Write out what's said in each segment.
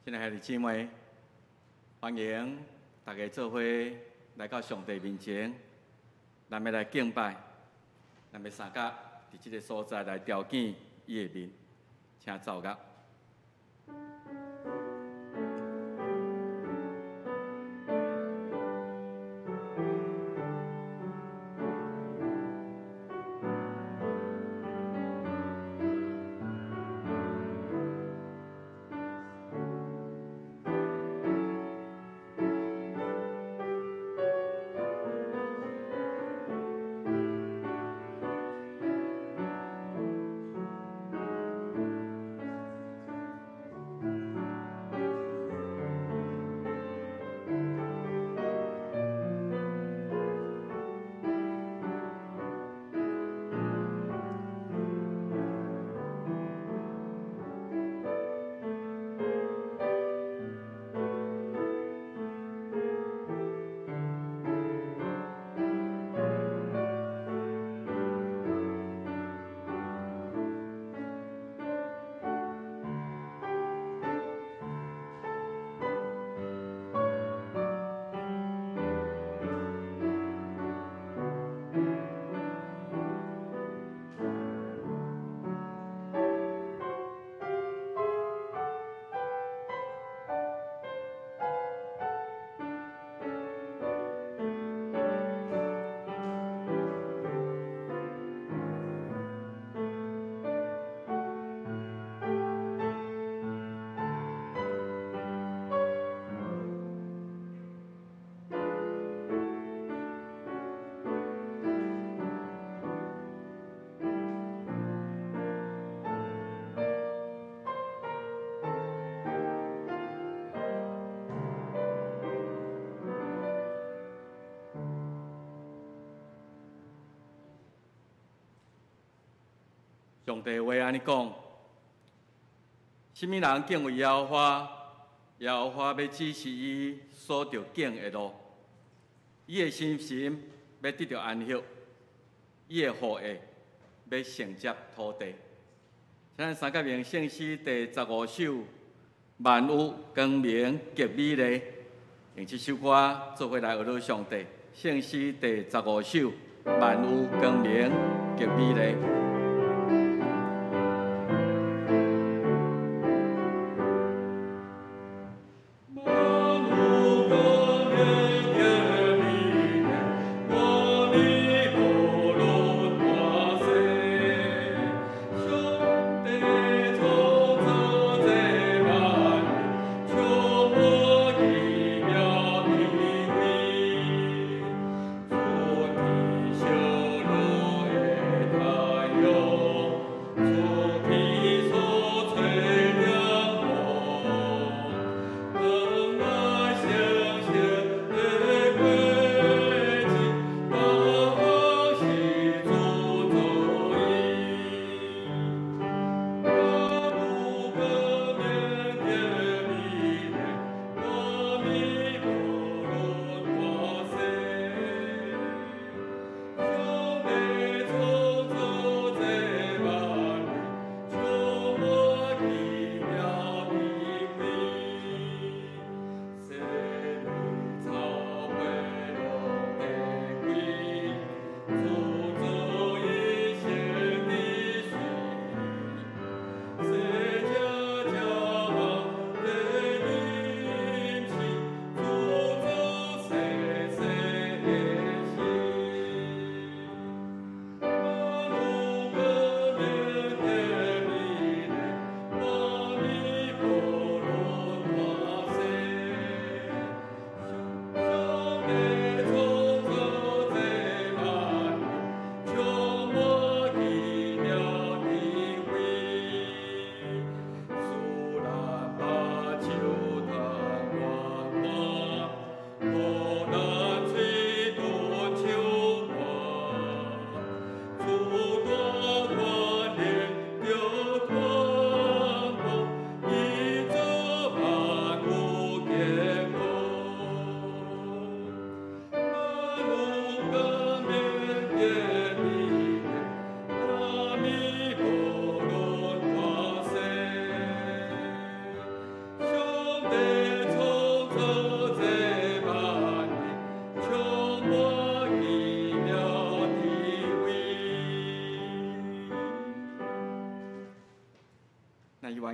亲爱的姊妹，欢迎大家做伙来到上帝面前，咱要来敬拜，咱要三甲伫这个所在来朝见伊的面，请走甲。上帝话安尼讲：，什么人敬畏耶和华，耶和华要指示伊所着敬的路，伊的心要得到安息，伊的后裔要承接土地。请三甲名圣诗第15首，万物光明极美丽，用这首歌做伙来学习上帝。圣诗第15首，万物光明极美丽。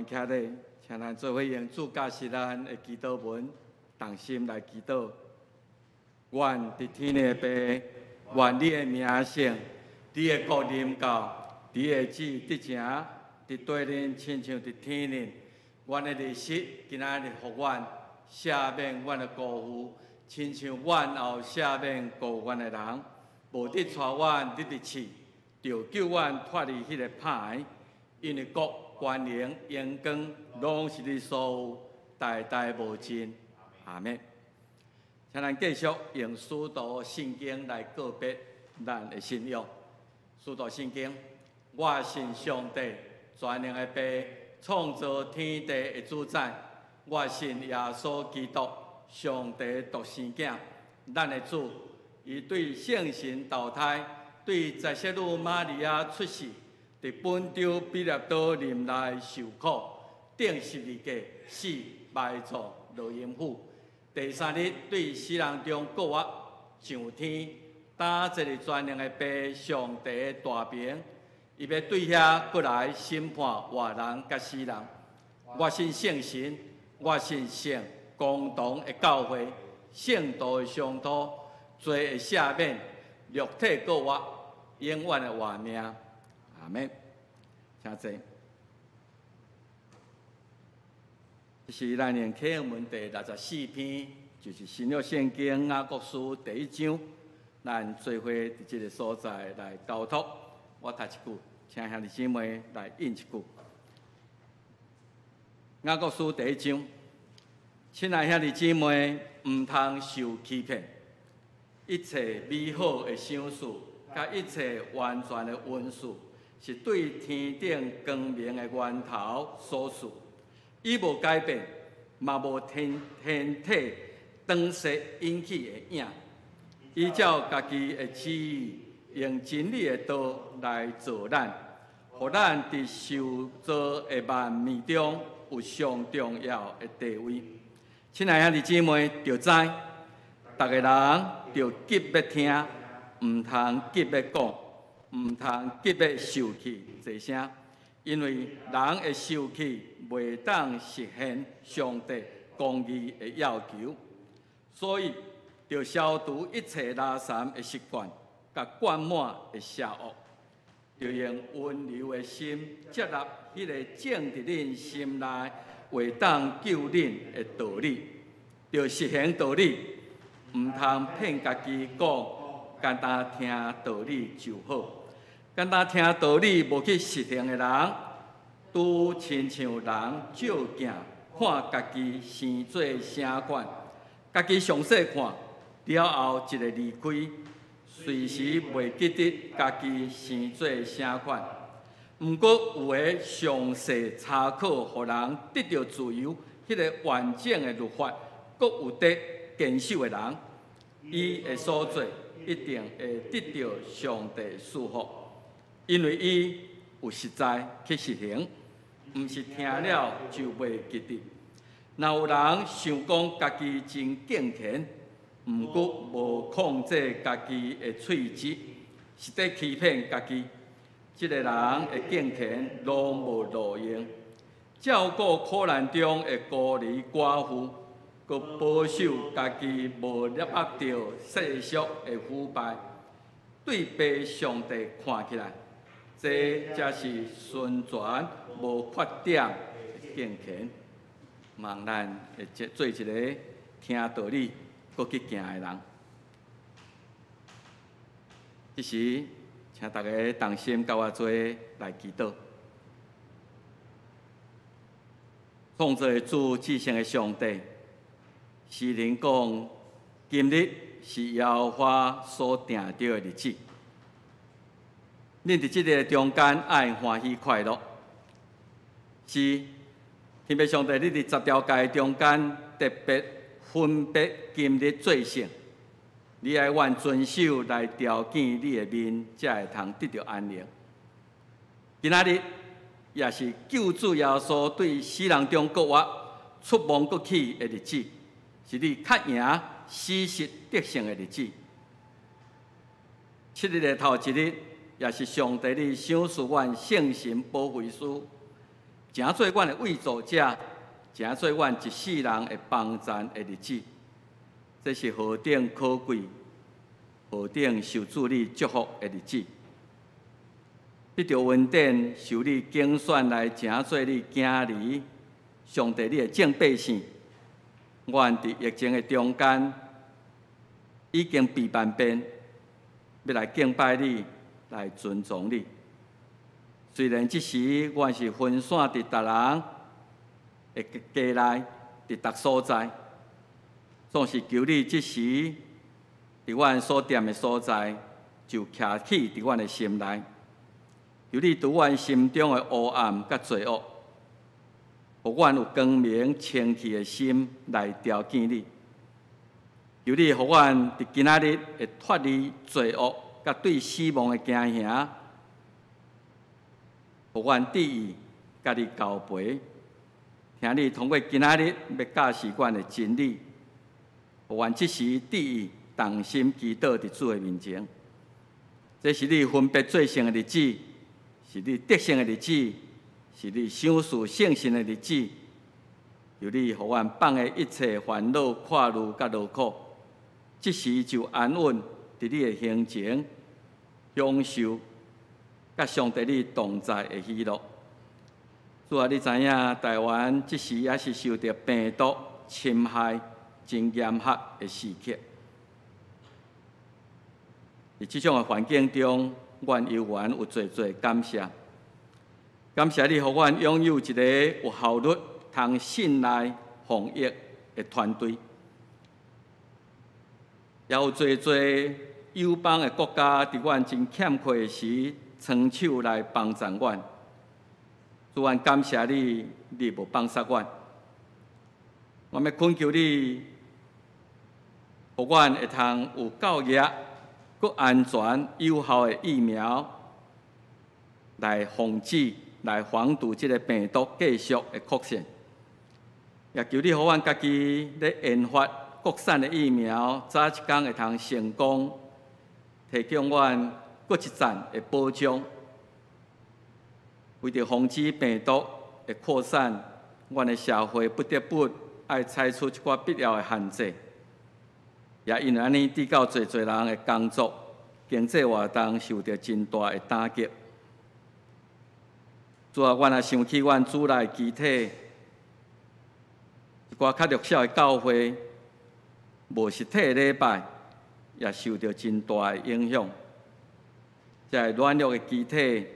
愿徛咧，请咱做伙用主教是咱的祈祷文，同心来祈祷。愿伫天的爸，愿你的名圣，你的国临到，你的旨得成，伫地恁亲像伫天恁。阮的日食今仔日互阮，赦免阮的过负，亲像阮后赦免过阮的人，无得带阮入去，就救阮脱离迄个歹。因为国、权能、荣光，拢是你所有，代代无尽。阿门。请咱继续用使徒圣经来告别咱的信仰。使徒圣经，我信上帝，全能的爸，创造天地的主宰。我信耶稣基督，上帝独生子，咱的主。伊对圣神投胎，对在色女玛利亚出世，伫本州比勒多林内受苦，顶十字架死，埋葬落阴府。第三日对死人中复活，上天，打坐伫全能的爸上帝的大名，伊要对遐过来审判活人甲死人。我信圣神，我信圣公堂的教会，圣道的上道，罪的赦免，肉体复活，永远的活命。阿门。请坐。这是咱念启示文第64篇，就是新约圣经雅各书第1章。咱做伙伫这个所在来交托。我读一句，请兄弟姊妹来应一句。雅各书第1章，亲爱兄弟姊妹，毋通受欺骗。一切美好的赏赐，甲一切完全的恩赐，是对天顶光明的源头所赐。伊无改变，嘛无天体当时引起的影。依照家己的旨意，用真理的道来做咱，互咱伫受造的万物中有上重要的地位。亲爱兄弟姊妹，着知，逐个人着急要听，毋通急要讲，毋通急要受气一声。因为人的受气袂当实现上帝公义的要求，所以要消除一切拉散的习惯，甲灌满的邪恶，要用温柔的心接纳迄个种伫恁心内会当救恁的道理，要实行道理，毋通骗家己讲，简单听道理就好。简单听道理无去实行的人，拄亲像人照镜看家己生做啥款，家己详细看了后，一个离开，随时袂记得家己生做啥款。毋过有个详细查考，互人得到自由，迄个完整的律法，阁有得坚守的人，伊的所做一定会得到上帝祝福。因为伊有实在去实行，毋是听了就袂记得。若有人想讲家己真敬虔，毋过无控制家己的喙舌，是在欺骗家己。即个人的敬虔拢无路用，照顾苦难中的孤儿寡妇，佮保守家己无捏握到世俗的腐败，对被上帝看起来。这才是纯全无缺点的敬虔。望咱会做一个听道理、搁去行的人。这时，请大家同心甲我做来祈祷。创造的主、至圣的上帝，诗人讲，今日是耶和华所定定的日子。恁伫即个中间爱欢喜快乐，是天父上帝，你伫10条诫中间特别分别今日做圣，你爱愿遵守来调见你的面，才会通得到安宁。今仔日也是救主耶稣对死人中复活、出亡搁起的日子，是你较赢死实得胜的日子。7日的头一日。也是上帝你赏赐阮圣神保惠师，诚做阮的为助者，诚做阮一世人的帮赞的日子。这是何等可贵，何等受主你祝福的日子。得到恩典，受你拣选来诚做你囝儿，上帝你的正百姓。阮伫疫情的中间，已经备万遍，要来敬拜你，来尊重你。虽然即时阮是分散伫逐人的家内，伫逐所在，总是求你即时伫阮所踮的所在，就徛起伫阮的心内。求你伫阮心中的黑暗甲罪恶，互阮有光明清气的心来条件你。求你互阮伫今仔日会脱离罪恶甲对死亡的惊吓，互阮得意甲你交陪。听你通过今仔日要教示阮的真理，互阮即时得意同心祈祷伫主的面前。这是你分别做成的日子，是你得胜的日子，是你赏赐圣神的日子。求你互阮放下一切烦恼、看虑甲劳苦，即时就安稳伫你的行程，享受甲上帝你同在的喜乐。主啊，你知影台湾即时也是受到病毒侵害真严苛的时刻。在这种的环境中，阮犹原有侪感谢，感谢你，互阮拥有一个有效率、通信赖防疫的团队，也有侪友邦的国家伫阮真欠缺时，伸手来帮助阮。主，阮感谢你，你无放杀阮。我要恳求你，互阮会通有够热、佮安全、有效的疫苗，来防止、来防堵这个病毒继续的扩散。也求你，互阮家己咧研发国产的疫苗，早一天会通成功，提供阮搁一站的保障。为着防止病毒的扩散，阮的社会不得不爱采取一寡必要的限制。也因安尼，致到侪人的工作、经济活动受到真大的打击。主啊，阮也想起阮主内肢体一寡较弱小的教会，无实体的礼拜，也受到真大的影响。这软弱的肢体，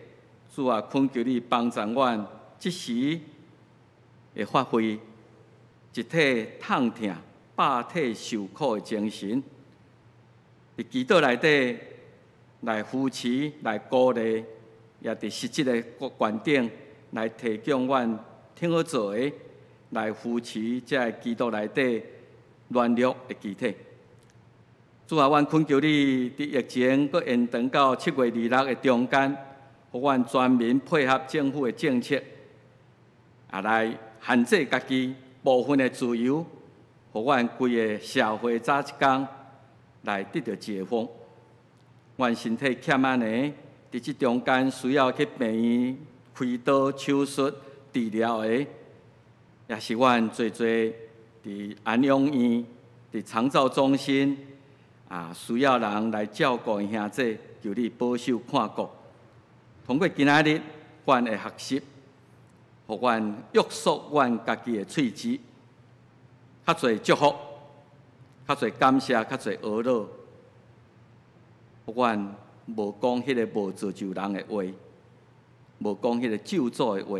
主啊，恳求你帮助阮，即时会发挥一体痛疼、百体受苦的精神，伫祈祷内底来扶持、来鼓励，也伫实际的观点来提供阮挺好做的，来扶持这祈祷内底软弱的肢体。主啊，阮恳求你，伫疫情搁延长到7月26的中间，互阮全面配合政府的政策，来限制家己部分的自由，互阮规个社会早一天来得到解放。阮身体欠安尼，伫即中间需要去病院开刀手术治疗的，也是阮侪伫安养院、伫长照中心需要人来照顾的兄弟，求你保守看顾。通过今仔日阮的学习，互阮约束阮家己的喙齿，较侪祝福，较侪感谢，较侪懊恼。互阮无讲迄个无造就人的话，无讲迄个咒诅的话，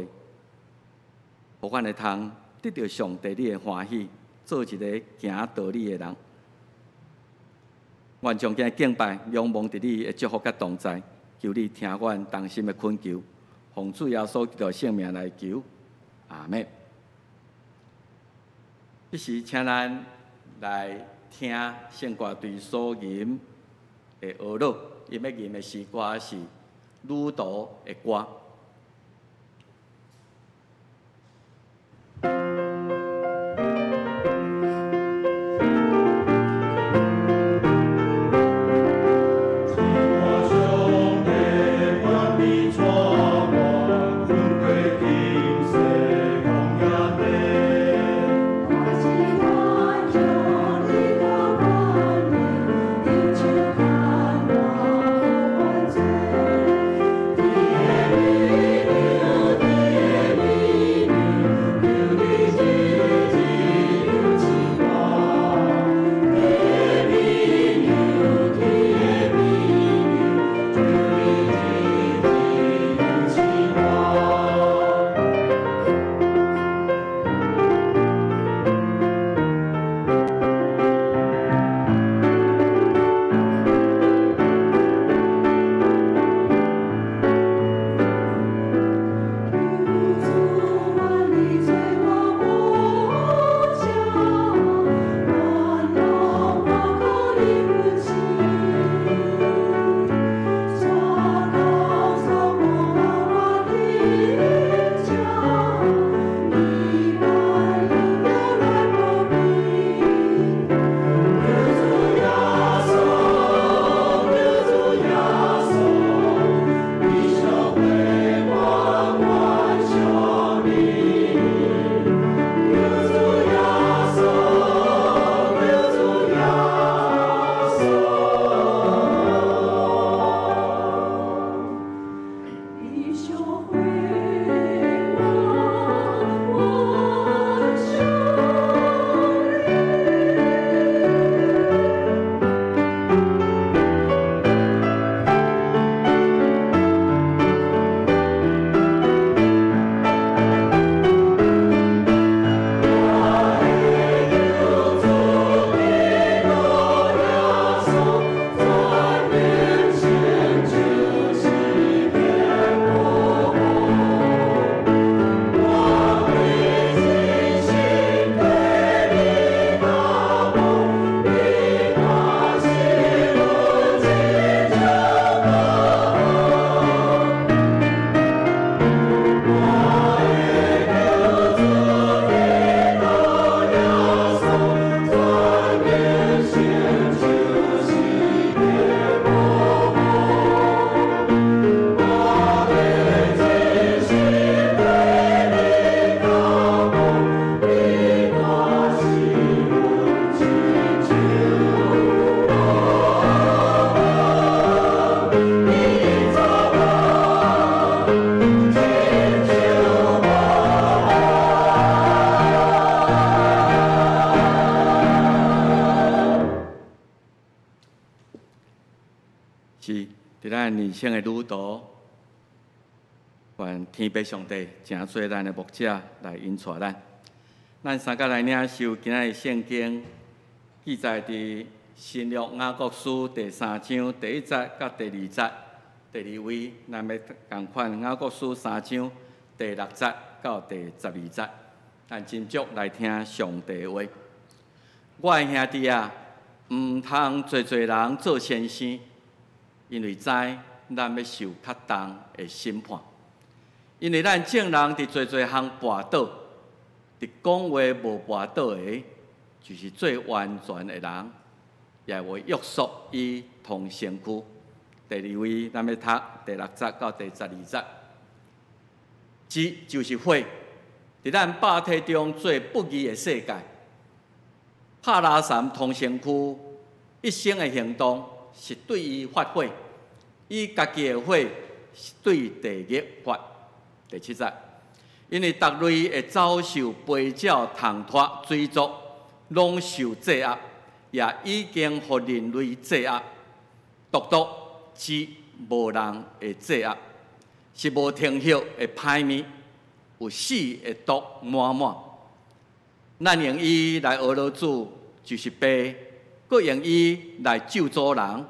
互阮会通得到上帝你的欢喜，做一个行道理的人。愿将今敬拜仰望伫你的祝福甲同在，求你听阮同心的恳求，奉主耶稣基督圣名来求，阿门。这时，请咱来听圣歌队所吟的学录，因要吟的诗歌是女道的歌。我兄弟，我比错我，困贵平生。是伫咱人生的旅途，愿天父上帝诚做咱的牧者来引带咱。咱三甲来领受今仔的圣经，记载伫新约雅各书第3章第1节到第2节。第2位，咱要共款雅各书3章第6节到第12节，咱斟酌来听上帝的话。我的兄弟啊，毋通侪人做先生，因为知咱要受较重的审判。因为咱众人伫侪项跋倒，伫讲话无跋倒的，就是最完全的人，也会约束伊同身躯。第2位，咱要读第6节到第12节。即就是火，伫咱肉体中做不义的世界，拍拉散同身躯，一生的行动是对伊发火，伊家己的火是对地狱发。第7节，因为逐类会遭受飞鸟、虫脱、水族，拢受制压，也已经互人类制压，独是无人会制压，是无停息的歹物，有死的毒满满。咱用伊来学老主，就是爸；搁用伊来救助人，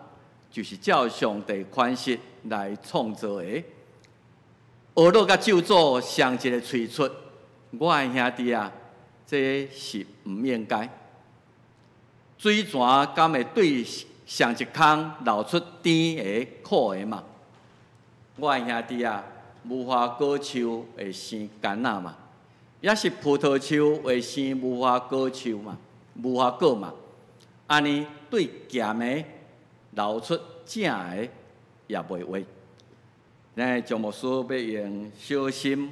就是照上帝款式来创造的。学老甲救助上一个喙出，我的兄弟啊，这是毋应该。水泉敢会对上一空流出甜的苦的嘛？我的兄弟啊，无花果树会生柑仔嘛？也是葡萄树会生无花果树嘛？无花果嘛？安尼对咸的流出正的也袂话。咱张牧师要用小心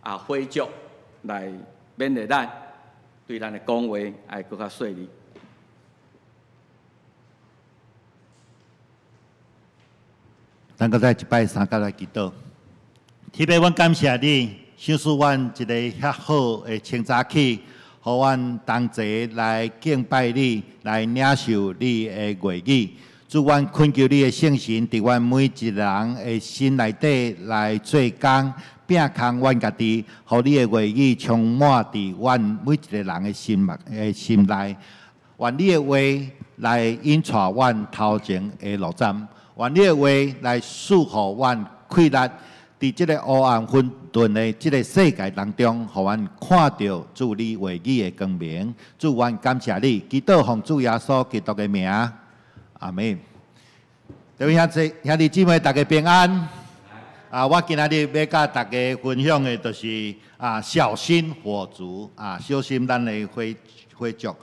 火烛来勉励咱，对咱的讲话爱搁较细腻。咱搁再一摆三甲来祈祷。天父，阮感谢你，赏赐阮一个遐好的清早起，互阮同齐来敬拜你，来领受你的话语。主，阮恳求你的圣神伫阮每一人的心内底来做工，摒空阮家己，互你的话语充满伫阮每一个人的心内。愿你的话来引带阮头前的路站。愿你的话来赐互阮快乐，伫即个黑暗混沌的即个世界当中，互阮看到主你话语的光明。主，阮感谢你，祈祷奉主耶稣基督的名，阿门。各位兄弟姊妹，大家平安。我今仔日要甲大家分享的，就是小心火烛小心咱的火烛。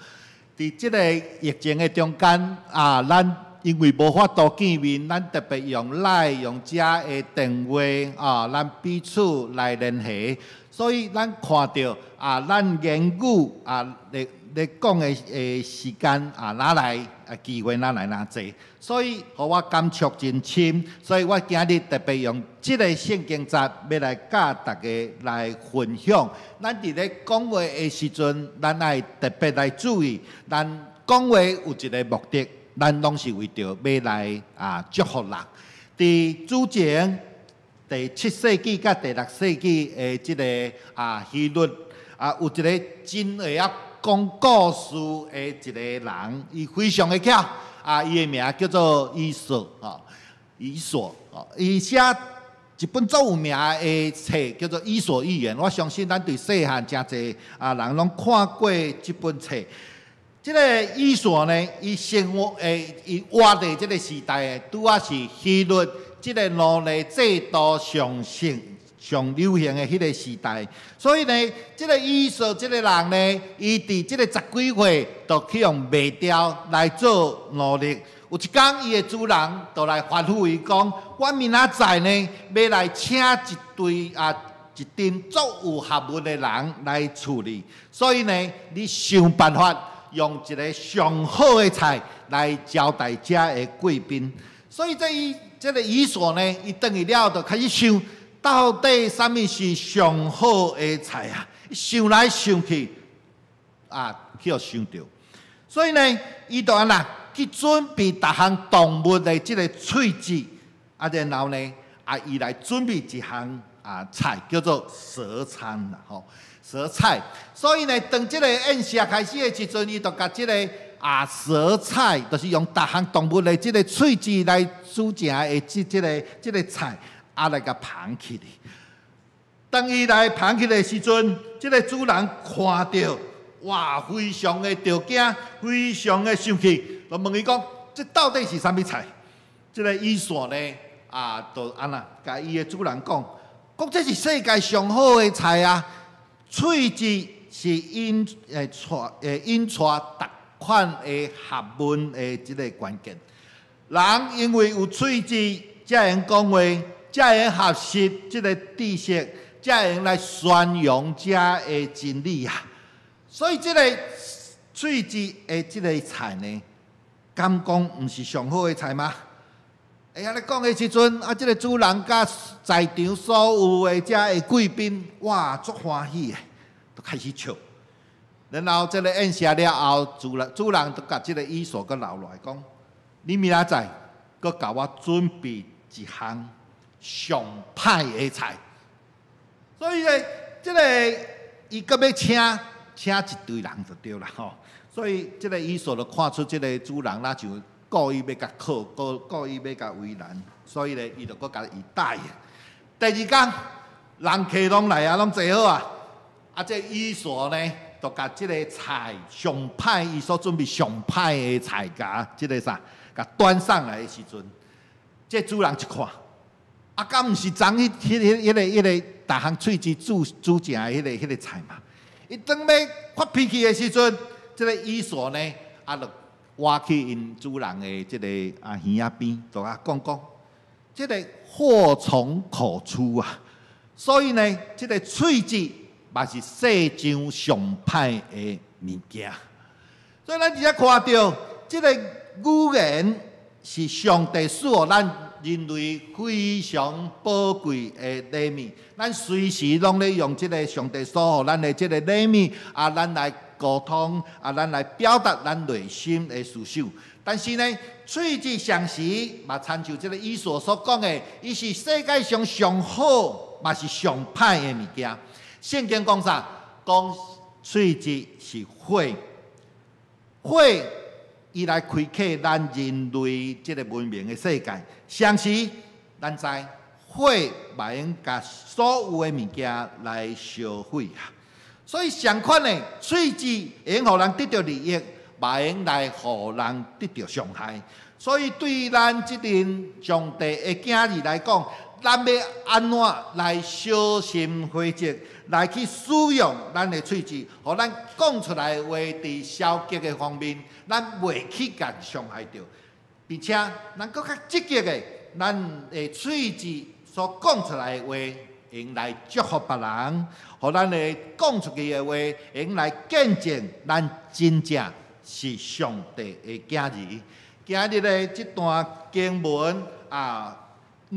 伫即个疫情的中间咱因为无法度见面，咱特别用Line用遮的电话咱彼此来联系，所以咱看到咱言语咧讲的时间哪来机会哪来哪济，所以互我感触真深，所以我今日特别用即个圣经节要来甲大家来分享。咱伫咧讲话的时阵，咱爱特别来注意，咱讲话有一个目的。咱拢是为着要来祝福人。伫之前第7世纪甲第6世纪的即个希律有一个真会讲故事的一个人，伊非常的巧伊的名叫做伊索伊写一本足有名的册叫做《伊索寓言》。我相信咱对细汉真侪人拢看过即本册。这个伊索呢，伊生活伊活在这个时代拄啊是希律这个奴隶制度上流行的迄个时代，所以呢，这个伊索这个人呢，伊伫这个10几岁就去用卖掉来做奴隶。有一天，伊的主人就来吩咐伊讲：我明仔载呢，要来请一队一阵足有学问的人来处理，所以呢，你想办法。用一个上好的菜来招待遮的贵宾，所以这个伊索呢，伊转去了就开始想，到底什么是上好的菜啊？想来想去，去互想到，所以呢，伊就安啦去准备逐项动物的即个喙齿，然后呢，伊来准备一项菜叫做蛇餐啦，吼，蛇菜。所以呢，当即个宴席开始的时阵，伊就甲即个蛇菜，就是用逐项动物的即个喙齿来煮成的即个菜，来甲捧起哩。当伊来捧起的时阵，即个主人看到，哇，非常的着惊，非常的生气，就问伊讲：这到底是啥物菜？即个伊索呢，就安那，甲伊的主人讲这是世界上好的菜啊！喙齿是引出逐款的学问的即个关键。人因为有喙齿，才能讲话，才能学习即个知识，才能来宣扬这的真理啊！所以即个喙齿的即个菜呢，敢讲毋是上好的菜吗？安尼讲的时阵，即个主人甲在场所有的遮的贵宾，哇，足欢喜的，都开始笑。然后即个宴席了后，主人就甲即个伊索阁留落来讲：你明仔载阁甲我准备一项上歹的菜。所以呢，即个伊阁要请一堆人就对啦吼。所以即个伊索就看出即个主人啦就故意要甲考，故意要甲为难，所以呢，伊就阁甲伊答应。第二天，人客拢来拢坐好这伊索呢，就甲即个菜上歹，伊所准备上歹的菜，甲即个甲端上来的时阵，这主人一看，敢毋是昨迄个逐项喙齿煮成的迄个菜嘛？伊当要发脾气的时阵，即个伊索呢，就挖去因主人的即个耳仔边，就讲，即个祸从口出啊！所以呢，即个喙齿嘛是世上上歹的物件。所以咱而家看到，即个语言是上帝赐予咱人类非常宝贵的礼物。咱随时拢咧用即个上帝所予咱的即个礼物咱来沟通咱来表达咱内心的思想。但是呢，喙齿上时嘛，参照即个伊所讲的，伊是世界上上好，嘛是上歹的物件。圣经讲啥？讲喙齿是火，火伊来开启咱人类即个文明的世界。上时咱知火嘛用甲所有的物件来烧毁所以相款的喙齿会用互人得到利益，嘛用来互人得到伤害。所以对咱即阵上帝的囝儿来讲，咱要安怎来小心回节，来去使用咱的喙齿，互咱讲出来的话，伫消极的方面，咱袂去甲伤害到，并且咱更较积极的，咱的喙齿所讲出来的话，用来祝福别人，互咱的讲出去的话，用来见证咱真正是上帝的囝儿。今日的这段经文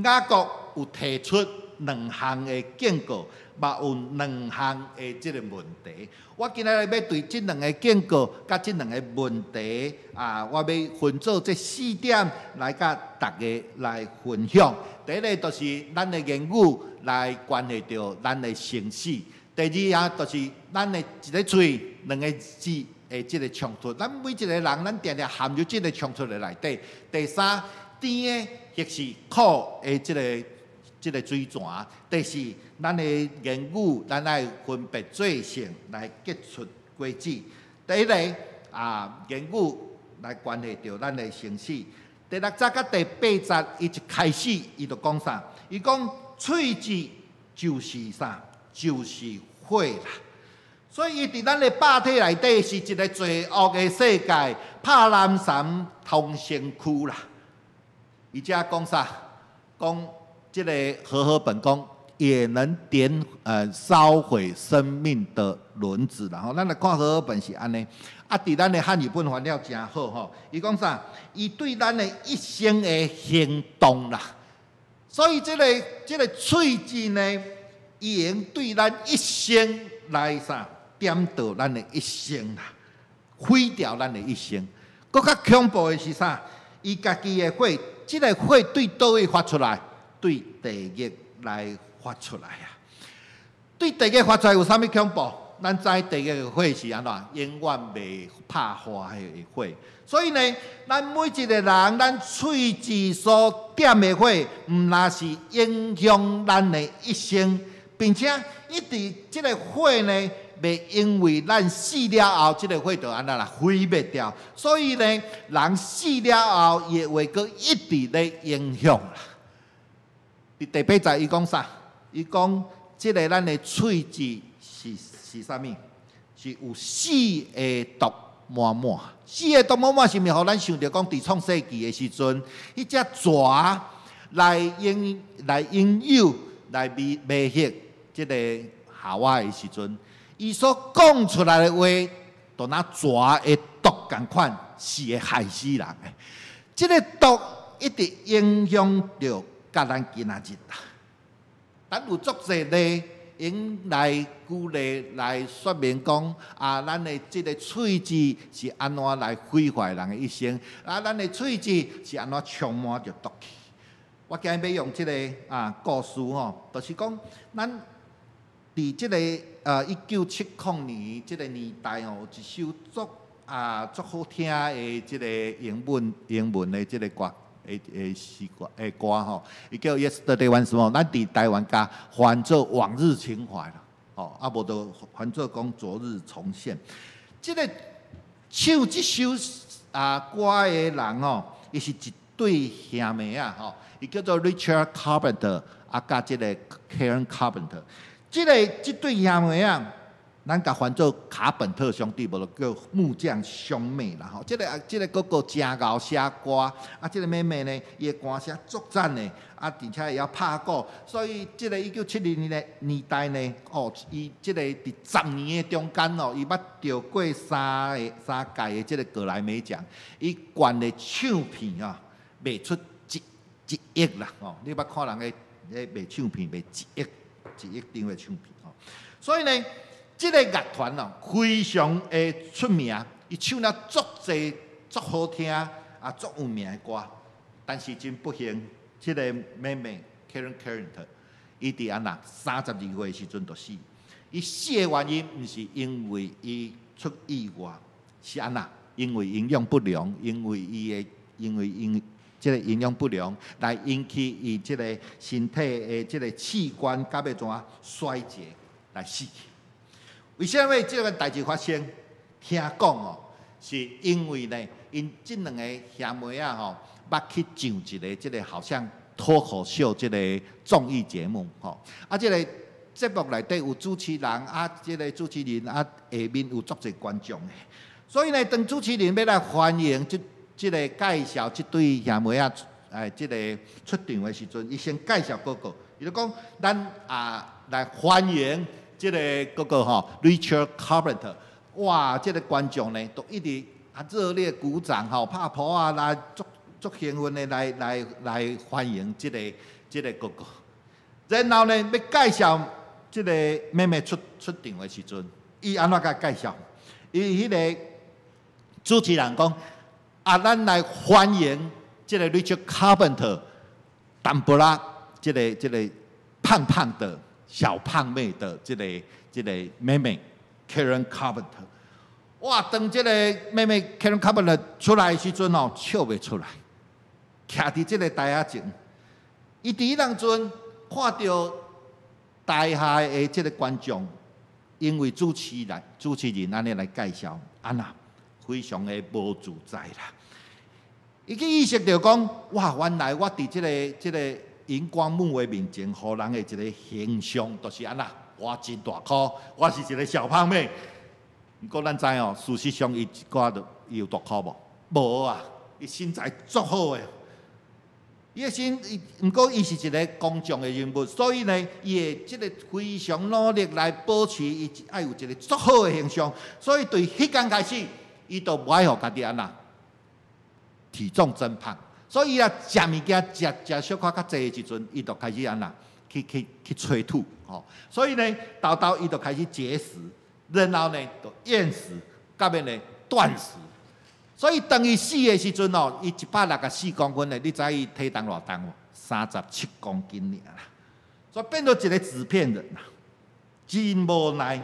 雅各有提出2项的警告，嘛有2项的这个问题。我今日要对这2个警告甲这2个问题我要分做这4点来甲大家来分享。第一个就是咱的言语来关系到咱的生死；第二就是咱的一个嘴2个字的这个冲突，咱每一个人咱常常含入这个冲突的内底。第三，甜的或是苦的这个水泉。第四，咱的言语咱来分别罪性来结出果子。第一个言语来关系到咱的生死。第6节甲第8节，伊一开始伊就讲啥？伊讲喙齿就是啥？就是火啦。所以，伊伫咱的肉体内底是一个罪恶的世界，拍南山通身躯啦。伊遮讲啥？讲这个和合本讲也能烧毁生命的轮子。然后，咱来看和合本是安尼。伫咱的汉语本翻了真好吼。伊讲啥？伊对咱的一生的行动啦。所以，这个喙齿呢，伊用对咱一生来啥？颠倒咱的一生啦，毁掉咱的一生。更较恐怖的是啥？伊家己的火，即个火对倒位发出来？对地狱来发出来啊！对地狱发出来有啥物恐怖？咱知地狱的火是安怎？永远袂拍花的火。所以呢，咱每一个人，咱喙齿所点的火，毋那是影响咱的一生，并且一直即个火呢，袂因为咱死了后，即个火就安那啦毁灭掉。所以呢，人死了后，伊会阁一直咧影响啦。第8节伊讲啥？伊讲即个咱的喙齿是啥物？是有死的毒满满。死的毒满满是毋是？互咱想着讲，伫创世纪的时阵，迄只蛇来引诱、来迷惑即个夏娃的时阵，伊所讲出来的话，就若蛇的毒共款，是会害死人的。即个毒一直影响着甲咱今仔日啦。咱有足侪咧，用来举例来说明讲啊，咱的即个喙齿是安怎来毁坏人的一生，啊，咱的喙齿是安怎充满着毒气。我今日要用即个故事吼，就是讲咱伫即个1970年即个年代吼，有一首足好听的即个英文的即个歌。歌吼，伊叫 Yesterday Once More， 咱伫台湾甲翻做往日情怀啦，吼，啊无就翻做讲昨日重现。即个唱即首歌的人吼，伊是一对兄妹啊，吼，伊叫做 Richard Carpenter 甲即个 Karen Carpenter， 即对兄妹啊。咱甲翻做卡本特兄弟，无就叫木匠兄妹啦吼。即个哥哥真贤写歌，即个妹妹呢，伊的歌声足赞的，而且会晓拍鼓。所以即个1970年代呢，伊即个伫10年的中间哦，伊捌得过三届的即个格莱美奖，伊灌的唱片啊，卖出一亿啦吼。你捌看人咧卖唱片卖1亿张的唱片吼。所以呢。即个乐团哦，非常的出名，伊唱了足侪足好听足有名的歌。但是真不幸，即个妹妹 Karen Carpenter， 伊伫安那32岁的时阵就死。伊死的原因毋是因为伊出意外，是安那？因为营养不良，因为即个营养不良来引起伊即个身体的即个器官甲要怎衰竭来死去。为什么这个代志发生？听讲哦，是因为呢，因这两个兄妹吼，捌去上一个这个好像脱口秀这个综艺节目吼，这个节目内底有主持人这个主持人下面有足侪观众的，所以呢，当主持人要来欢迎这个介绍这对兄妹这个出场的时阵，伊先介绍哥哥，伊就讲咱来欢迎。即个哥哥吼 ，Richard Carpenter， 哇！即个观众呢，都一直热烈鼓掌吼，拍鼓来足兴奋的来欢迎即个哥哥。然后呢，要介绍即个妹妹出场的时阵，伊安怎甲介绍？伊迄个主持人讲咱来欢迎即个 Richard Carpenter， 淡薄仔即个胖胖的。小胖妹的这个妹妹 Karen Carpenter， 哇！当这个妹妹 Karen Carpenter 出来的时阵哦，笑袂出来，徛伫这个台下前，伊伫当阵看到台下的这个观众，因为主持人安尼来介绍，非常的无自在啦。伊去意识到讲，哇！原来我伫这个。荧光幕的面前，互人的一个形象，就是安那，我真大颗，我是一个小胖妹。不过咱知哦，事实上伊伊有大颗无？无啊，伊身材足好的。伊不过伊是一个公众的人物，所以呢，伊会即个非常努力来保持伊爱有一个足好的形象。所以对迄天开始，伊就不爱互家己安那体重增胖。所以食物件食小可较济的时阵，伊就开始安那去催吐吼。所以呢，豆伊就开始节食，然后呢就厌食，到尾呢断食。所以当伊死的时阵哦，伊164公分的，你知伊体重偌重无？37公斤尔啦，所以变做一个纸片人啦，真无奈，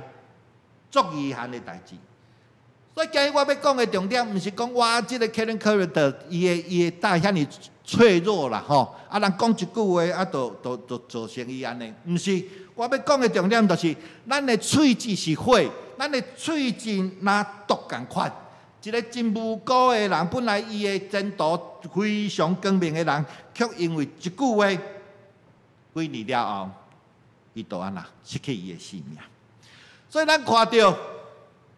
足遗憾的代志。所以今日我要讲的重点，毋是讲哇，这个 Karen Carter 伊的带遐尼脆弱啦吼，啊人讲一句话啊，就造成伊安尼，毋是。我要讲的重点就是，咱的喙齿是火，咱的喙齿若毒共款。一个真无辜的人，本来伊的前途非常光明的人，却因为一句话，几年了后，伊就安那失去伊的性命。所以咱看到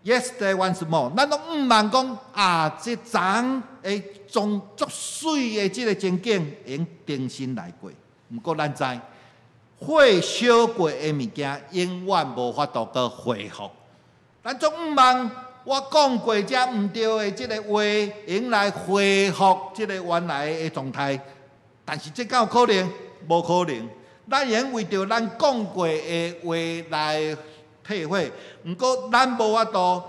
Yesterday Once More， 咱都毋茫讲啊，这昨会从足水的这个情景，用重新来过。毋过咱知，火烧过的物件，永远无法度个恢复。咱总毋茫。我讲过遮毋对的即个话，用来恢复即个原来的状态，但是这敢有可能？无可能。咱用为着咱讲过的话来退火，毋过咱无法度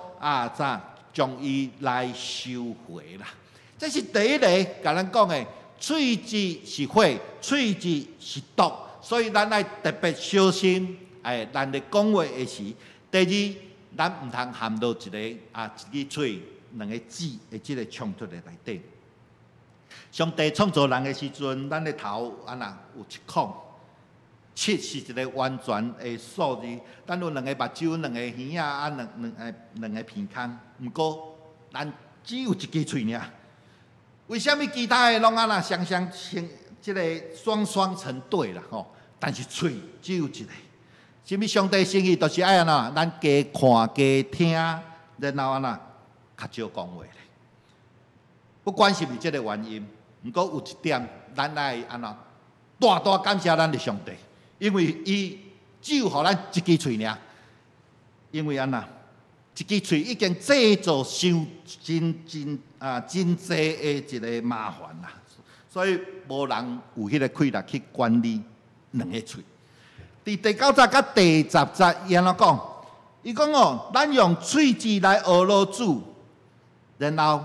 将伊来收回啦。这是第一个甲咱讲的，喙齿是火，喙齿是毒，所以咱要特别小心。咱咧讲话的时，第二。咱毋通含到一个一支喙、两个指的即个冲突的内底。上帝创造人的时阵，咱的头有7孔，7是一个完全的数字。咱有2个目睭、2个耳仔两个鼻孔。毋过，咱只有一支喙尔。为什么其他的拢双成即个双成对啦吼？但是喙只有一个。什么上帝心意，就是爱咱加看、加听，然后较少讲话咧。不管是毋是这个原因，毋过有一点，咱爱大大感谢咱的上帝，因为伊只有互咱一支喙尔。因为一支喙已经制造真济的一个麻烦啦，所以无人有迄个气力去管理2个喙。伫第9节甲第10节，伊安怎讲？伊讲哦，咱用喙齿来学老主，然后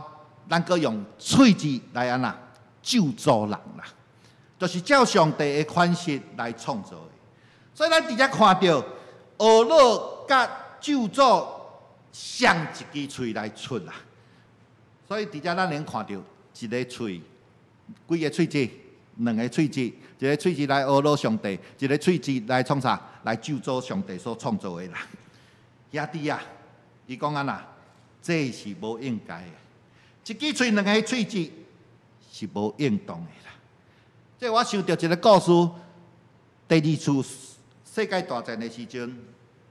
咱阁用喙齿来咒诅人啦，就是照上帝的款式来创造的。所以咱直接看到学老甲咒诅上一支喙来出啦。所以直接咱能看到一个喙，几个喙齿，2个喙齿。一个喙齿来学老上帝，一个喙齿来创啥？来咒诅上帝所创造的人。兄弟啊，伊讲这是无应该的。一支喙2个喙齿是无应当的啦。这我想到一个故事，第2次世界大战的时阵，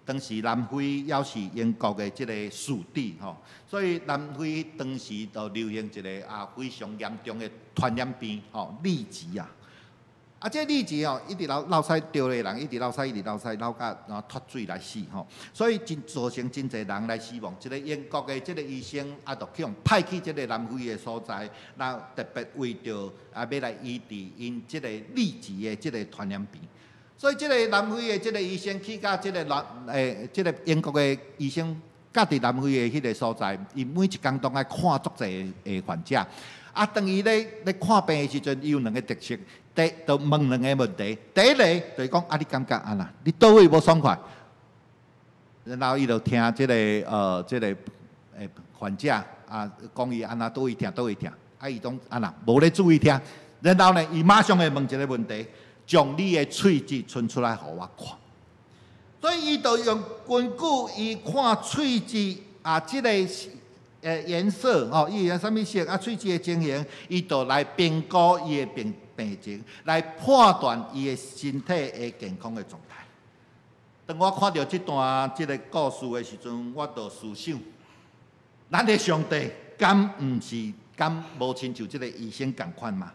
当时南非也是英国的这个属地吼，所以南非当时就流行一个非常严重的传染病痢疾啊。这痢疾一直流屎着的人，一直流屎，流到脱水来死吼，所以造成真侪人来死亡。一个英国的这个医生就去派去这个南非的所在，然后特别为着要来医治因这个痢疾的这个传染病。所以这个南非的这个医生去到这个这个英国的医生，甲伫南非的迄个所在，伊每一工都爱看足侪的患者。当伊咧看病的时阵，伊有2个特色。就问2个问题，第一个就是讲你感觉你倒位无爽快？然后伊就听这个患者讲伊倒位痛，伊讲无咧注意听。然后呢，伊马上会问一个问题，将你的喙齿伸出来，互我看。所以伊就用根据伊看喙齿这个颜色伊有啥物色喙齿的情形，伊就来评估伊的病情，来判断伊的身体的健康的状态。当我看到这段这个故事的时阵，我就思想，咱的上帝敢无亲像这个医生共款嘛？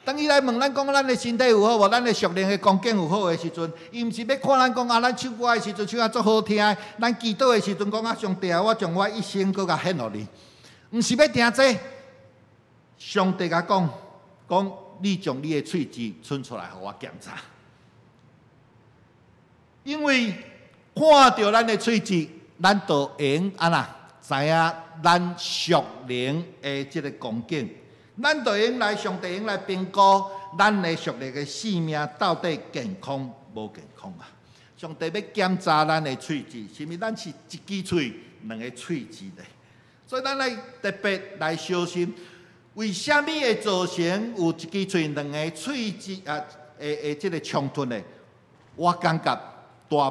当伊来问咱讲，咱的身体有好无？咱的属灵的光景有好的时阵，伊毋是要看咱讲咱唱歌的时阵唱足好听，咱祈祷的时阵讲上帝我将我一生搁甲献互你，毋是要听这。上帝甲讲，你将你的喙齿伸出来，互我检查。因为看到咱的喙齿，咱就用知影咱属灵的即个光景，咱就用来上帝用来评估咱的属灵的性命到底健康无健康啊！上帝要检查咱的喙齿，是毋是咱是一支喙、两个喙齿咧？所以咱来特别来小心，为什么会造成有一支喙、两个喙齿即个冲突呢？我感觉大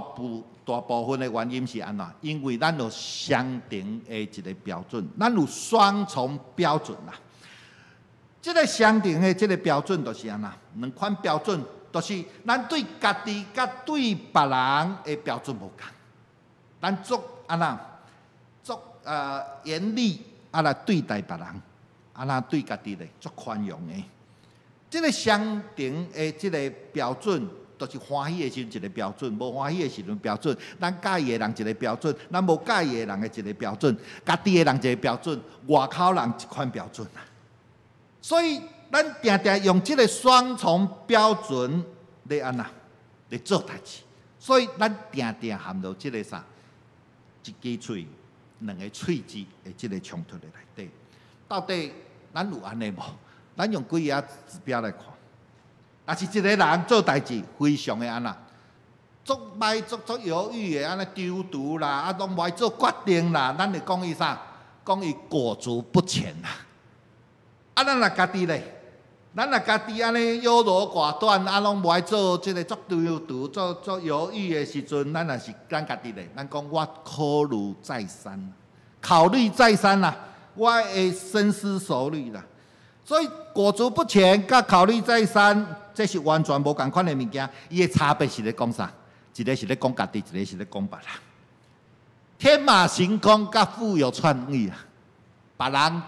部分的原因是安怎？因为咱有相同的一个标准，咱有双重标准啦。这个相同的这个标准就是安怎？两款标准就是咱对家己甲对别人的标准无同。咱做安怎？做严厉来对待别人，对家己咧做宽容的。这个相同的这个标准。就是欢喜的时阵一个标准，无欢喜的时阵标准。咱介意的人一个标准，咱无介意的人的一个标准，家己的人一个标准，外口人一款标准。所以咱常常用这个双重标准来安那来做代志。所以咱常常陷入这个啥，一支喙、两个喙齿的这个冲突的内底。到底咱有安尼无？咱用几个指标来看。也是一个人做代志非常的安那，足歹足犹豫的安尼丢毒啦，拢无爱做决定啦，咱就讲伊啥？讲伊裹足不前啦。咱若家己咧，咱若家己安尼优柔寡断，拢无爱做即个足丢毒、做犹豫的时阵，咱若是咱家己咧，咱讲我考虑再三啦，我会深思熟虑啦。所以裹足不前，甲考虑再三，这是完全无共款的物件。伊的差别是咧讲啥？一个是咧讲家己，一个是咧讲别人。天马行空，甲富有创意啊！别人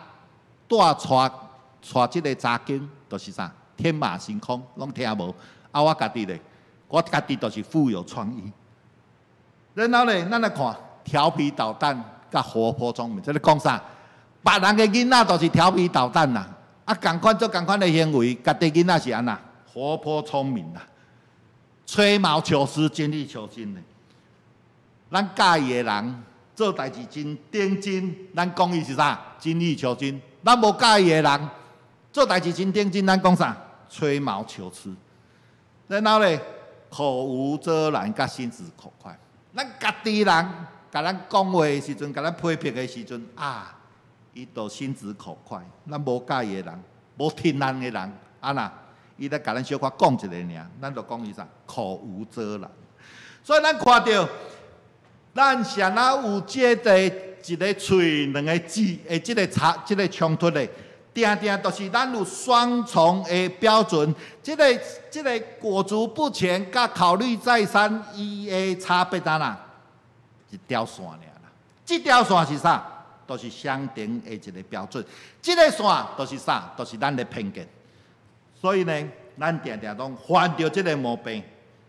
带即个查经，就是啥？天马行空，拢听无。我家己咧，我家己就是富有创意。然后咧，咱来看调皮捣蛋，甲活泼聪明，这咧讲啥？别人的囡仔都是调皮捣蛋啦。共款做共款的行为，家己囡仔是安那活泼聪明啦，吹毛求疵、精益求精的。咱介意的人做代志真认真，咱讲伊是啥？精益求精。咱无介意的人做代志真认真，咱讲啥？吹毛求疵。然后咧，口无遮拦，甲心直口快。咱家己人甲咱讲话的时阵，甲咱批评的时阵伊都心直口快，咱无介意的人，无听咱的人，伊咧甲咱小可讲一个尔，咱就讲伊啥？口无遮拦。所以咱看到，咱谁若有这个一个喙、两个舌的这个冲突的，常常都是咱有双重的标准。这个裹足不前，甲考虑再三，伊的差别在哪？一条线尔啦。这条线是啥？都是相同的一个标准，这个线都是啥？都是咱的偏见。所以呢，咱常常拢犯着这个毛病。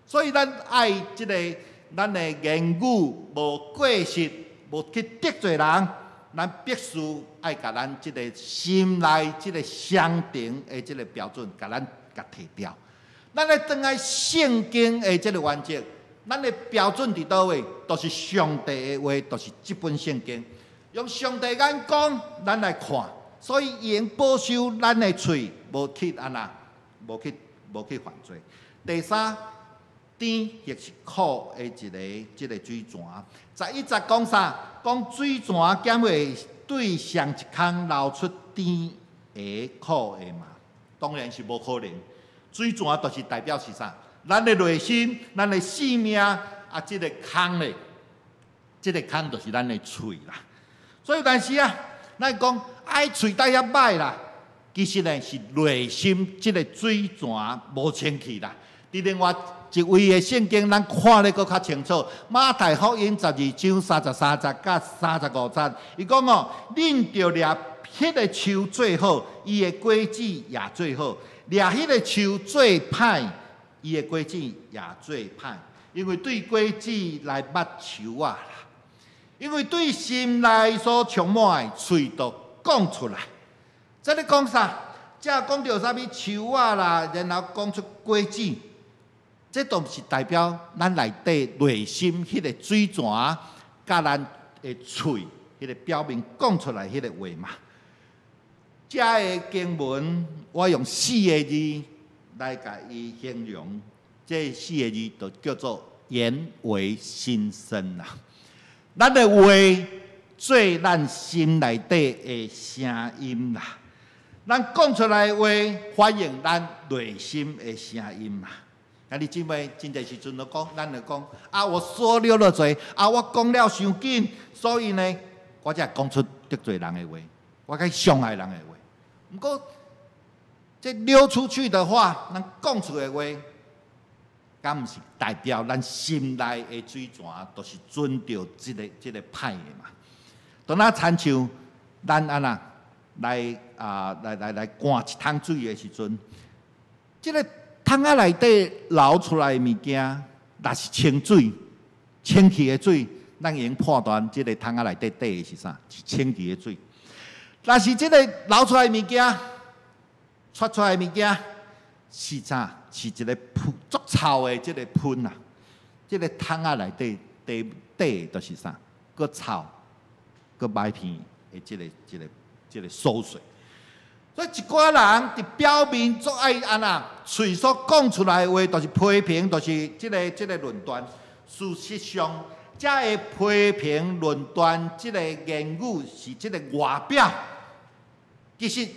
所以咱爱这个咱的言语无过失，无去得罪人，咱必须爱甲咱这个心内这个相同的这个标准，甲咱提掉。咱来转来圣经的这个原则，咱的标准伫倒位？都是上帝的话，都是这本圣经。用上帝眼光，咱来看，所以伊用保守咱的喙，无去安那，无去犯罪。第三，甜亦是苦的一个水泉。11节讲啥？讲水泉减会对上一空流出甜的苦的嘛？当然是无可能。水泉就是代表是啥？咱的内心，咱的生命这个空咧，这个空就是咱的喙啦。所以，但是咱讲爱喙带遐歹啦，其实呢是内心这个水泉无清气啦。伫另外一位的圣经，咱看得搁较清楚。马太福音12章33节甲35节，伊讲恁着掠迄个树最好，伊的果子也最好；掠迄个树最歹，伊的果子也最歹。因为对果子来捌树啦。因为对心内所充满的，喙就讲出来。这咧讲啥？这讲到啥物树啦，然后讲出果子，这都是代表咱内底内心迄个水泉，甲咱的喙迄迄个表明讲出来迄个话嘛。这个经文我用4个字来甲伊形容，这4个字就叫做言为心声啦。咱的话做咱心内底的声音啦，咱讲出来的话反映咱内心的声音嘛。啊，你姊妹真侪时阵就讲，咱就讲啊，我说了侪，啊，我讲了伤紧，所以呢，我才讲出得罪人的话，我该伤害人的话。不过，这溜出去的话，咱讲出的话，敢毋是代表咱心内的水泉，都是准着这个歹的嘛？当咱亲像咱安那来灌一桶水的时阵，这个桶仔内底流出来的物件，若是清水、清气的水，咱已经判断这个桶仔内底的是啥？是清气的水。若是这个流出来的物件，出来的物件是啥？是一个喷足臭的这个喷啊！这个桶仔内底底就是啥？个臭，个麦片的这个馊水。所以一寡人伫表面做爱安那，嘴所讲出来的话，就是批评，就是这个论断。事实上，这个批评论断，这个言语是这个外表。其实，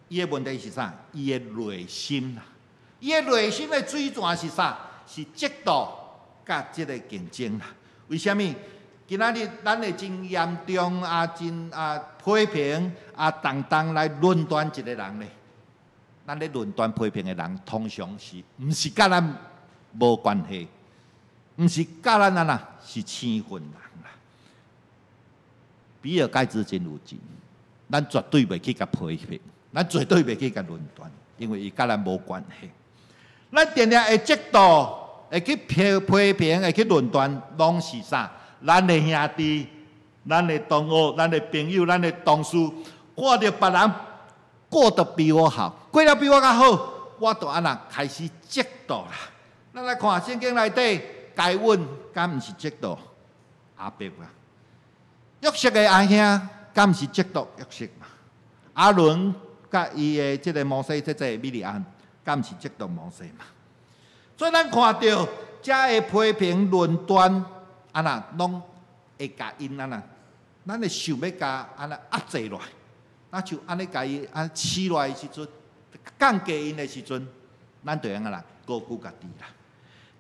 伊的问题是啥？伊的内心啦，伊的内心的水泉是啥？是嫉妒甲这个竞争啦。为什么？今仔日咱会真严重真批评动来论断一个人呢？咱咧论断批评的人，通常是毋是甲咱无关系，毋是甲咱安那是生分人啦。比尔盖茨真有钱。咱绝对袂去甲批评，咱绝对袂去甲论断，因为伊甲咱无关系。咱定定会嫉妒，会去批评，会去论断，拢是啥？咱的兄弟、咱的同学、咱的朋友、咱的同事，看到别人过得比我好，过了比我较好，我就安那开始嫉妒啦。咱来看圣经内底，该问敢毋是嫉妒阿伯啊？约瑟的阿兄。敢毋是嫉妒约瑟嘛？阿伦甲伊的即个摩西姐姐米利安，敢毋是嫉妒摩西嘛？所以咱看到遮的批评论断，安那拢会甲因安那，咱会想要甲安那压制落来，那就安尼甲伊饲落来的时阵，降低因的时阵，咱就安那高估家己啦。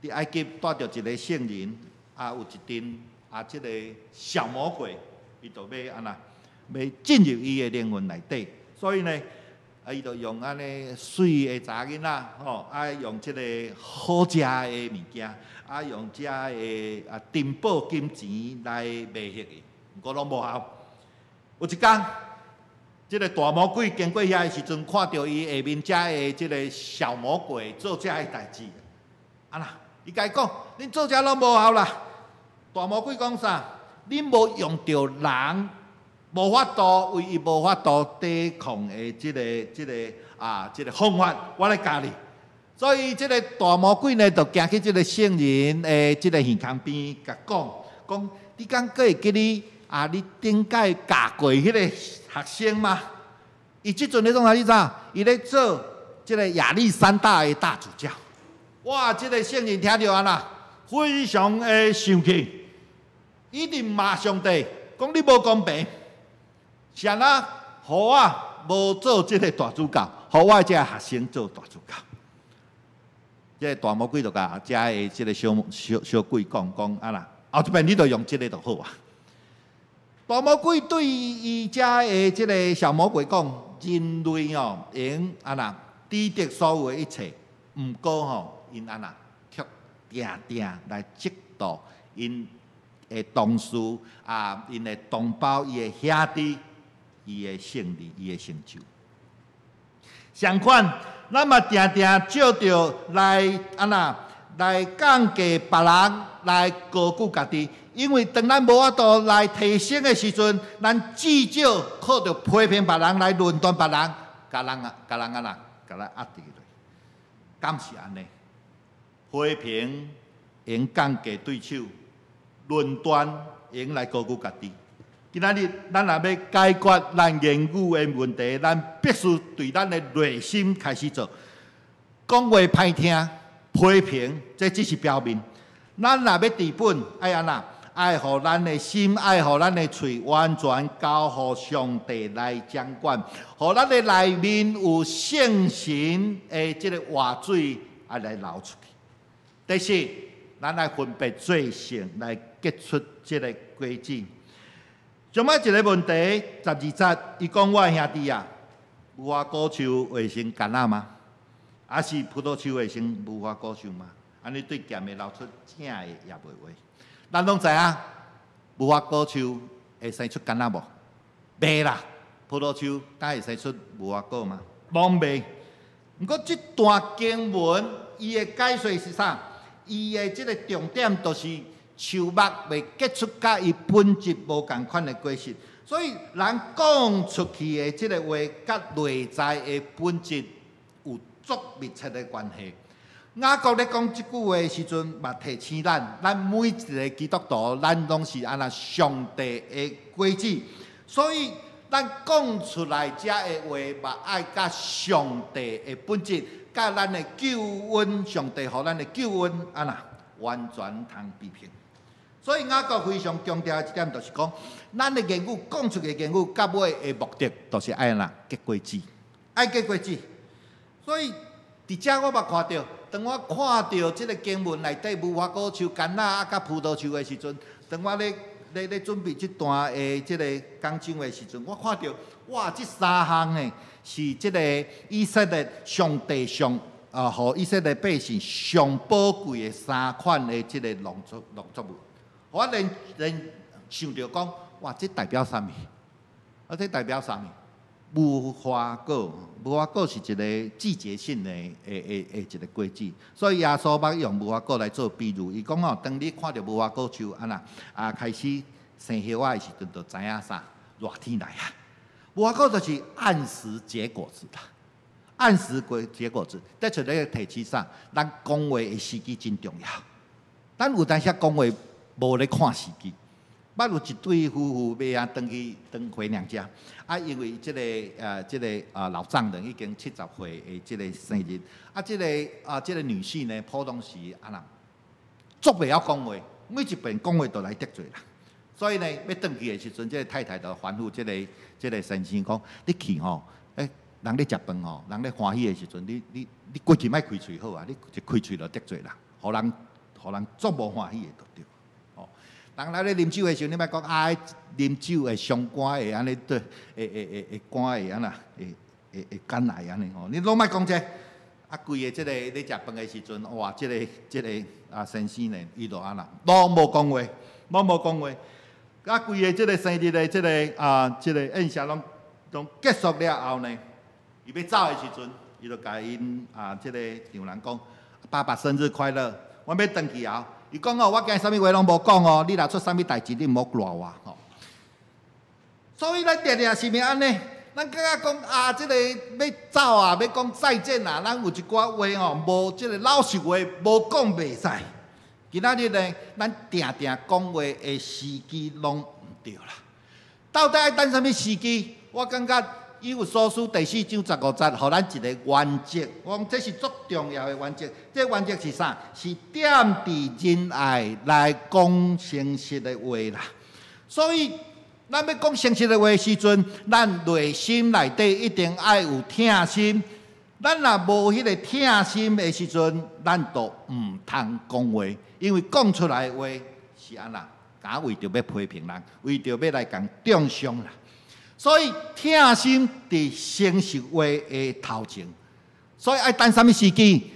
伫埃及带着一个圣人，有一阵即个小魔鬼，伊就要安那。要进入伊的灵魂内底，所以呢，伊就用安尼水的查囡仔，用即个好食的物件，用遮的珍宝金钱来迷惑伊，不过拢无效。有一天，即个大魔鬼经过遐的时阵，看到伊下面遮的即个小魔鬼做遮的代志，伊甲伊讲：恁做遮拢无效啦。大魔鬼讲啥？恁无用着人。无法度为伊无法度抵抗的即个方法，我来教你。所以即个大魔鬼呢，就行去即个圣人的即个耳孔边，甲讲，你敢阁会记你你顶届教过迄个学生吗？伊即阵咧创啥？你知？伊咧做即个亚历山大的大主教。哇！即个圣人听着安那，非常的生气，一定骂上帝，讲你无公平。是安那，互我无做即个大主教，互我这学生做大主教。这个大魔鬼就甲遮的即个小鬼讲安那，后一遍你就用即个就好啊。大魔鬼对伊遮的即个小魔鬼讲：人类用安那抵得所有的一切，毋过因安那却定来嫉妒因的同事因的同胞、伊的兄弟。伊的胜利，伊的成就。相反，咱嘛定照着来来降低别人，来高估家己。因为当咱无法度来提升的时阵，咱至少靠着批评别人来论断别人，甲人甲咱压制落。敢是安尼？批评用降低对手，论断用来高估家己。今仔日咱若要解决咱言语的问题，咱必须对咱的内心开始做。讲话歹听、批评，这只是表面。咱若要治本，爱安那？爱互咱的心，爱互咱的嘴，完全交互上帝来掌管，互咱的内面有圣神的这个活水爱来流出去。第四，咱来分别罪性，来结出这个果子。上摆一个问题，12节，伊讲我兄弟啊，无花果树会成橄榄吗？还是葡萄树会成无花果树吗？安尼对咸的流出正的也袂话。咱拢知影，无花果树会生出橄榄无？袂啦。葡萄树敢会生出无花果吗？拢袂。毋过这段经文，伊的解说是啥？伊的这个重点就是树木袂结出甲伊本质无共款的果实，所以人讲出去的这个话，甲内在的本质有足密切的关系。雅各咧讲即句话的时阵，嘛提醒咱每一个基督徒，咱拢是安那上帝的果子，所以咱讲出来遮的话，嘛爱甲上帝的本质。甲咱的救恩，上帝互咱的救恩，安那完全通比拼。所以雅各非常强调一点，就是讲，咱的言语讲出的言语，到尾的目的，就是爱哪结果子，爱结果子。所以伫遮我嘛看到，当我看到即个经文内底无花果树、橄榄啊、甲葡萄树的时阵，当我咧准备即段的即个讲章的时阵，我看到哇，即三项呢。是即个以色列上帝互以色列百姓上宝贵的三款的即个农作物，我连想着讲，哇，这代表啥物？这代表啥物？无花果，无花果是一个季节性的一个果子，所以耶稣捌用无花果来做比喻。伊讲哦，当你看到无花果树安那开始生叶仔的时阵，就知影啥？热天来啊！无花果就是按时结果子啦，按时结果子。在这个提起上，咱讲话的时机真重要。咱有当时讲话无咧看时机。捌有一对夫妇要回娘家，因为这个老丈人已经70岁的这个生日，这个女婿呢，普通是安那，足袂晓讲话，每一遍讲话都来得罪人。所以呢，要转去的时阵，这个太太就吩咐这个先生讲：你去吼，人咧食饭吼，人咧欢喜的时阵，你过去莫开喙好啊，你一开喙就得罪人，互人足无欢喜的就对。哦，人来咧啉酒的时候，你莫讲啉酒会伤肝的安尼对，会肝会安那，会肝癌安尼吼，你拢莫讲这。规个这个咧食饭的时阵，哇，这个先生呢，伊就安那，拢无讲话，拢无讲话。规个即个生日的即个宴席拢结束了后呢，伊要走的时阵，伊就甲因即个丈人讲：爸爸生日快乐！我要回去后，伊讲哦，我今日啥物话拢无讲哦，你若出啥物代志，你毋好赖我吼。所以咱常常是咪安尼？咱感觉讲即个要走啊，要讲再见啊，咱有一寡话哦，无即个老实话，无讲袂使。今仔日呢，咱定定讲话的时机拢毋对啦。到底爱等啥物时机？我感觉以弗所书第4章15节，互咱一个原则。我讲这是足重要的原则。这原则是啥？是点伫仁爱来讲诚实的话啦。所以，咱要讲诚实的话的时阵，咱内心内底一定爱有疼心。咱若无迄个疼心的时阵，咱就毋通讲话。因为讲出来的话是安那，敢为着要批评人，为着要来共中伤啦。所以疼心伫诚实话的头前，所以爱等啥物时机？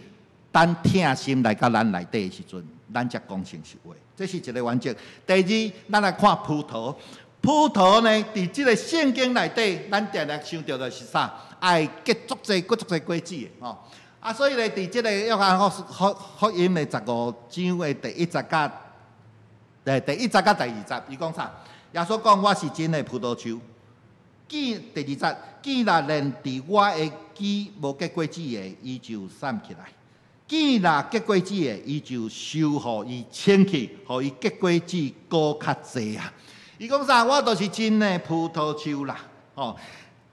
等疼心来到咱内底的时阵，咱才讲诚实话。这是一个原则。第二，咱来看葡萄。葡萄呢，伫即个圣经内底，咱常常想到的是啥？爱结足侪果子的吼。所以咧，伫即个约翰福音的15章的第1节甲第1节甲第2節，伊讲啥？耶稣讲：我是真的葡萄樹。第2節，既若連伫我的枝無結果子的，伊就散起來；既若結果子的，伊就收互伊清去，互伊結果子高較濟啊。伊讲啥？我就是真诶葡萄树啦。哦，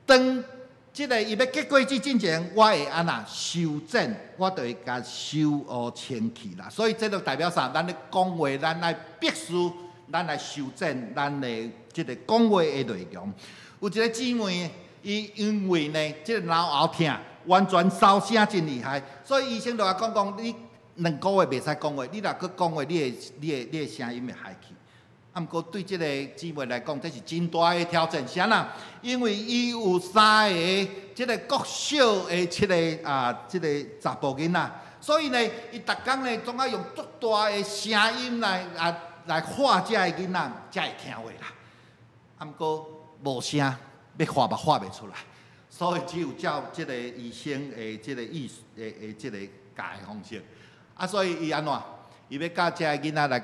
当即个伊要结果子之前，我会安那修整，我就会甲修护清气啦。所以这就代表啥？咱咧讲话，咱来必须，咱来修正咱的即个讲话的内容。有一个姊妹，伊因为呢，即个脑后痛，完全烧声真厉害，所以医生就甲讲，你2个月袂使讲话，你若搁讲话，你的声音会害去。啊，毋过对即个姊妹来讲，这是真大的挑战。啥啦？因为伊有3个即个国小的即个查甫囡仔，所以呢，伊逐工呢总爱用足大的声音来画遮个囡仔，才会听话啦。啊，毋过无声，要画嘛画袂出来，所以只有照即个医生的即个意思的即个教的方式。啊，所以伊安怎？伊要教遮个囡仔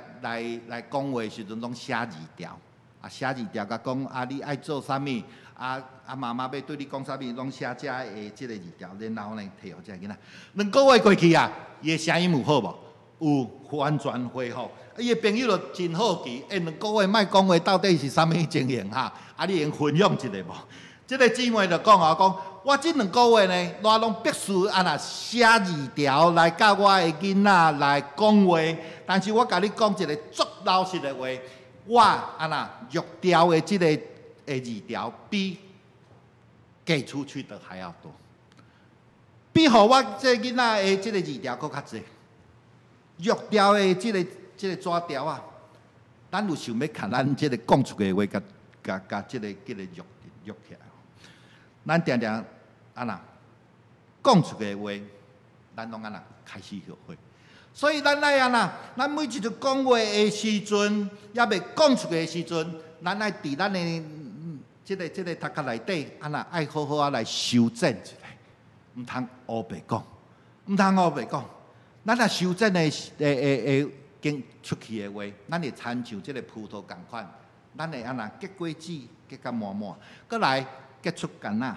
来讲话时阵，拢写字条，啊写字条甲讲啊，你爱做啥物？啊妈妈要对你讲啥物，拢写遮个即个字条，然后呢摕互遮个囡仔。2个月过去啊，伊的声音有好无？有完全恢复。伊的朋友就真好奇，2个月莫讲话，到底是啥物情形哈？啊，你用分享一下无？即个姊妹就讲啊，讲我这2个月呢，我拢必须安那写字条来教我的囡仔来讲话。但是我甲你讲一个足老实的话，我安那玉条的即个字条比寄出去的还要多，比互我这囡仔的即个字条搁较济。玉条的即个纸条啊，咱有想要看咱即个讲出的话，甲即个玉起来。咱常常安那讲出的话，咱拢安那开始学会。所以咱爱安那，咱每一次讲话的时阵，也未讲出的时阵，咱爱伫咱的即个头壳内底，安那爱好好来修正一下，毋通乌白讲，毋通乌白讲。咱若修正的经出去的话，咱会亲像即个葡萄共款，咱会安那结果子结甲满满，搁来。结出橄榄，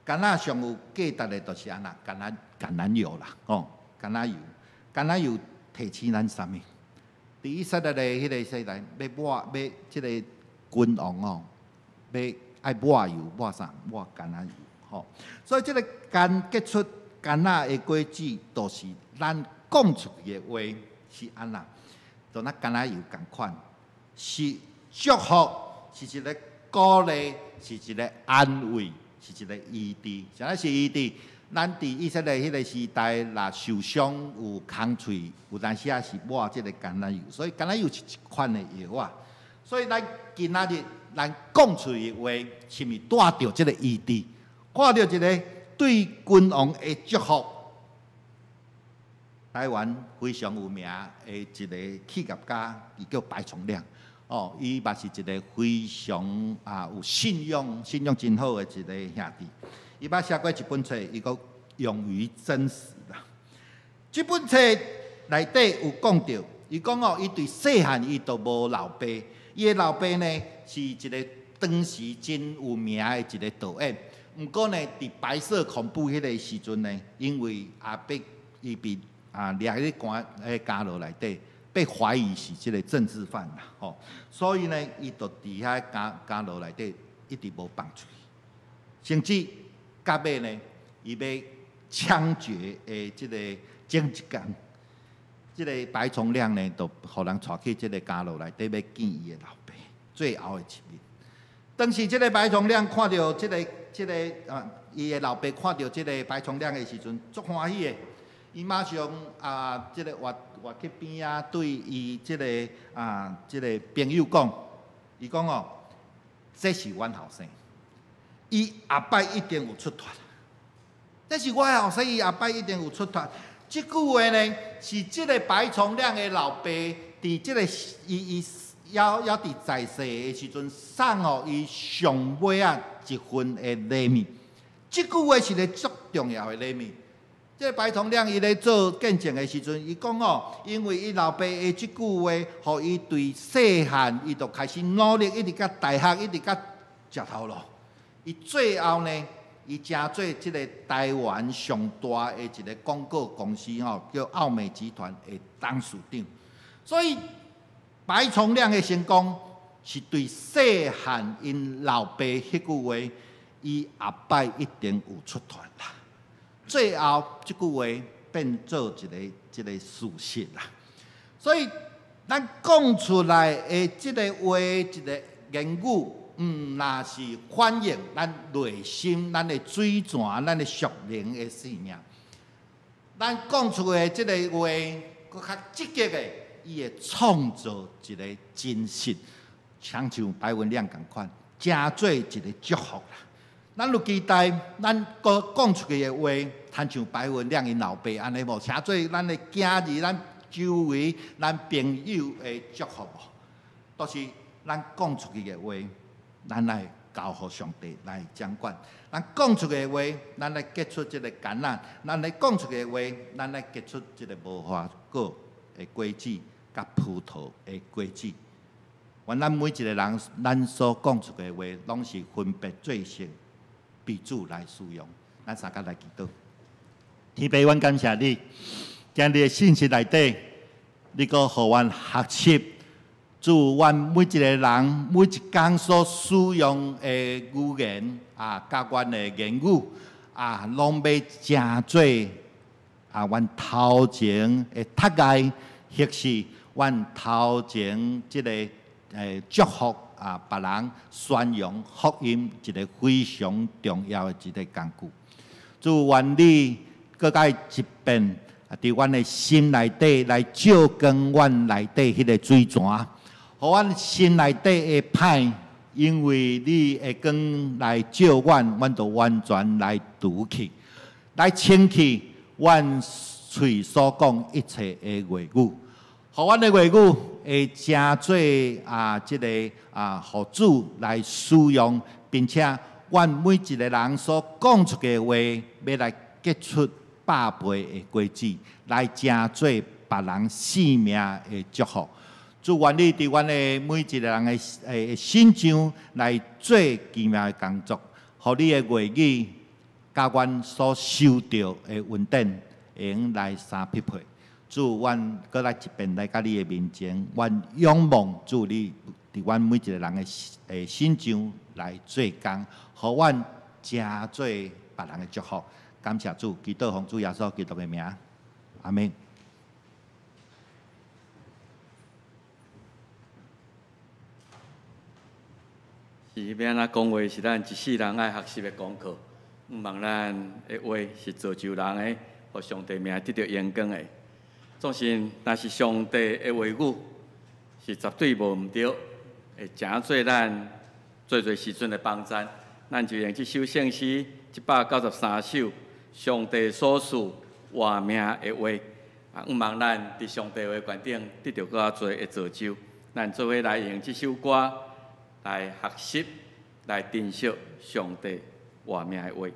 橄榄上有价值的，就是安那橄榄油啦，哦，橄榄油提醒咱啥物？第一世代的迄个世代，要即个君王哦，要爱抹油，抹啥？抹橄榄油，吼、哦。所以即个结出橄榄的果子，就是咱讲出去的话是安那，就那橄榄油共款，是祝福，是一个鼓励。是一个安慰，是一个医治。啥是医治？咱伫以色列迄个时代，若受伤有空喙，有当时也是抹即个橄榄油。所以橄榄油是一款的药啊。所以咱今仔日咱讲出的话，是毋是带着即个医治，看到一个对君王的祝福？台湾非常有名的一个企业家，伊叫白崇亮。哦，伊嘛是一个非常有信用真好的一个兄弟。伊捌写过一本册，伊讲勇于真实啦。这本册内底有讲到，伊讲哦，伊对细汉伊都无老爸，伊的老爸呢是一个当时真有名的一个导演。毋过呢，伫白色恐怖迄个时阵呢，因为伊被掠去关监牢内底。被怀疑是这个政治犯啦，吼，所以呢，伊就伫遐监牢内底一直无放出去，甚至到尾呢，伊要枪决的这个前一天，这个白崇亮呢，就互人带去这个监牢内底要见伊的老爸，最后的一面。当时这个白崇亮看到伊的老爸看到这个白崇亮的时阵，足欢喜的。伊马上即个活去边啊，对伊即个朋友讲，伊讲哦，这是阮后生，伊后摆一定有出头。这是我的后生，伊后摆一定有出头。即句话呢，是即个白崇亮的老爸伫即个伊还伫在世的时阵，送互伊上尾啊一份的礼物。即句话是个足重要的礼物。这个白崇亮伊咧做见证的时阵，伊讲哦，因为伊老爸的即句话，互伊对细汉伊就开始努力，一直到大学，一直到食头路。伊最后呢，伊成做即个台湾上大的一个广告公司吼，叫奥美集团的董事长。所以白崇亮的成功，是对细汉因老爸迄句话，伊后摆一定有出团啦。最后即句话变做一个事实啦。所以咱讲出来的即个话，一个言语，若是反映咱内心、咱的水泉、咱的属灵的信仰。咱讲出的即个话，搁较积极的，伊会创造一个真实，像白文亮共款，真做一个祝福啦。咱就期待咱讲出去的话，亲像白文亮因老爸安尼无，请做咱的囝儿、咱周围咱朋友的祝福无。都是咱讲出去的话，咱来交互上帝来掌管。咱讲出去的话，咱来结出这个橄榄；咱来讲出去的话，咱来结出这个无花果的果子，甲葡萄的果子。愿咱每一个人，咱所讲出去的话，拢是分别做成，彼主来使用。咱三甲来祈祷。天父，阮感谢你，今日的信息内底，你个互阮学习。主，阮每一个人每一天所使用的语言甲阮的言语拢要正做阮头前的读爱，或是阮头前即个祝福别人宣扬福音一个非常重要的一个工具。主，愿你搁再一遍伫阮的心内底来照光阮内底迄个水泉。互阮心内底的歹，因为你的光来照阮，阮就完全来除去，来清去阮嘴所讲一切的话语。互阮的话语会正做即个互主来使用，并且阮每一个人所讲出的话，要来结出百倍的果子，来正做别人性命的祝福。主，愿你伫阮的每一个人的心上来做奇妙的工作，互你的话语甲阮所受到的稳定，会用来相匹配。主，阮搁来一遍来到你的面前，阮仰望主你伫阮每一个人的心上来做工，互阮正做别人的祝福。感谢主，祈祷奉主耶稣基督的名，阿门。是要安怎讲话，是咱一世人爱学习的功课。毋望咱的话是造就人的，互上帝名得到荣光的。总是，但是上帝的话语是绝对无毋对，会正做咱做时阵的帮咱。咱就用这首圣诗193首，上帝所赐活命的话，毋望咱伫上帝的话顶得到更较侪的造就。咱做伙来用这首歌。来学习，来珍惜上帝活命的话。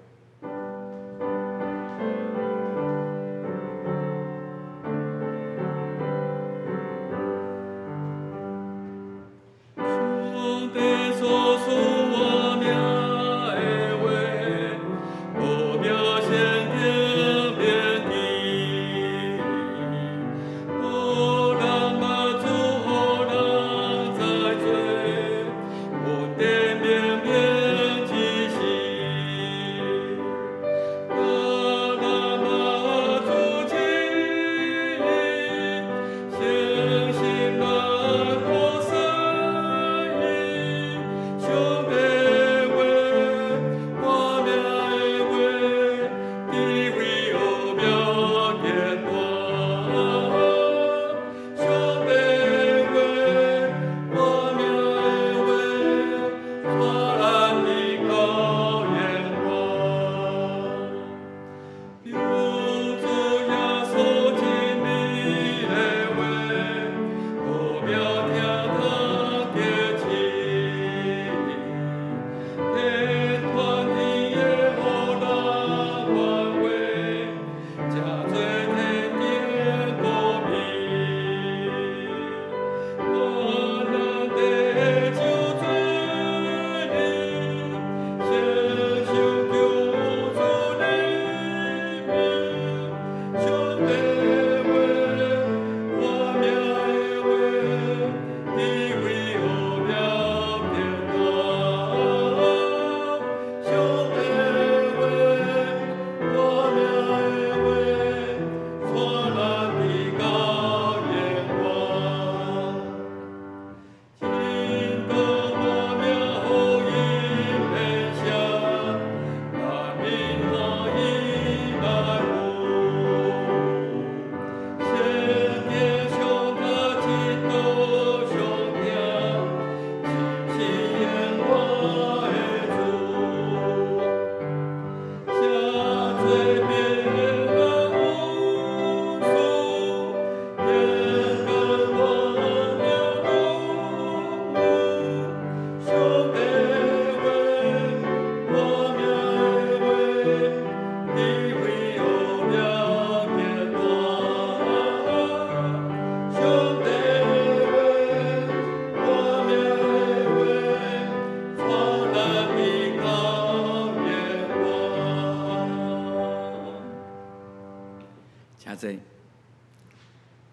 上帝所赐活命的话，无表现天变地，无人捌主，无人在做。天边边之心，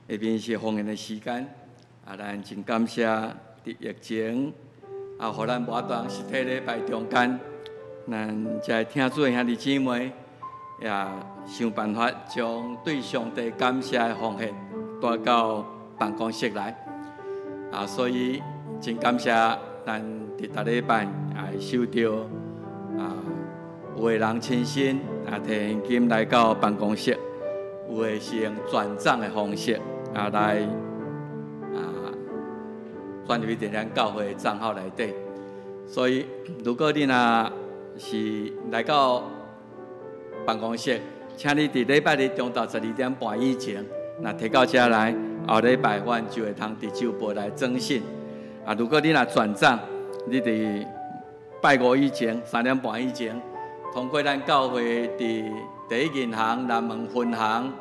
下面是奉献的时间，咱真感谢伫疫情互咱无法度实体礼拜中间，咱在听主的兄弟姊妹也想办法将对上帝感谢的奉献带到办公室来。所以真感谢咱伫逐礼拜也收到有的人亲身摕现金来到办公室，有的是用转账的方式来转入去咱教会的账号内底。所以如果你若是来到办公室，请你伫礼拜日中昼12点半以前，若摕到遮来，后礼拜阮就会通伫周报来征信。如果你若转账，你伫拜五以前3点半以前，通过咱教会伫第一银行南门分行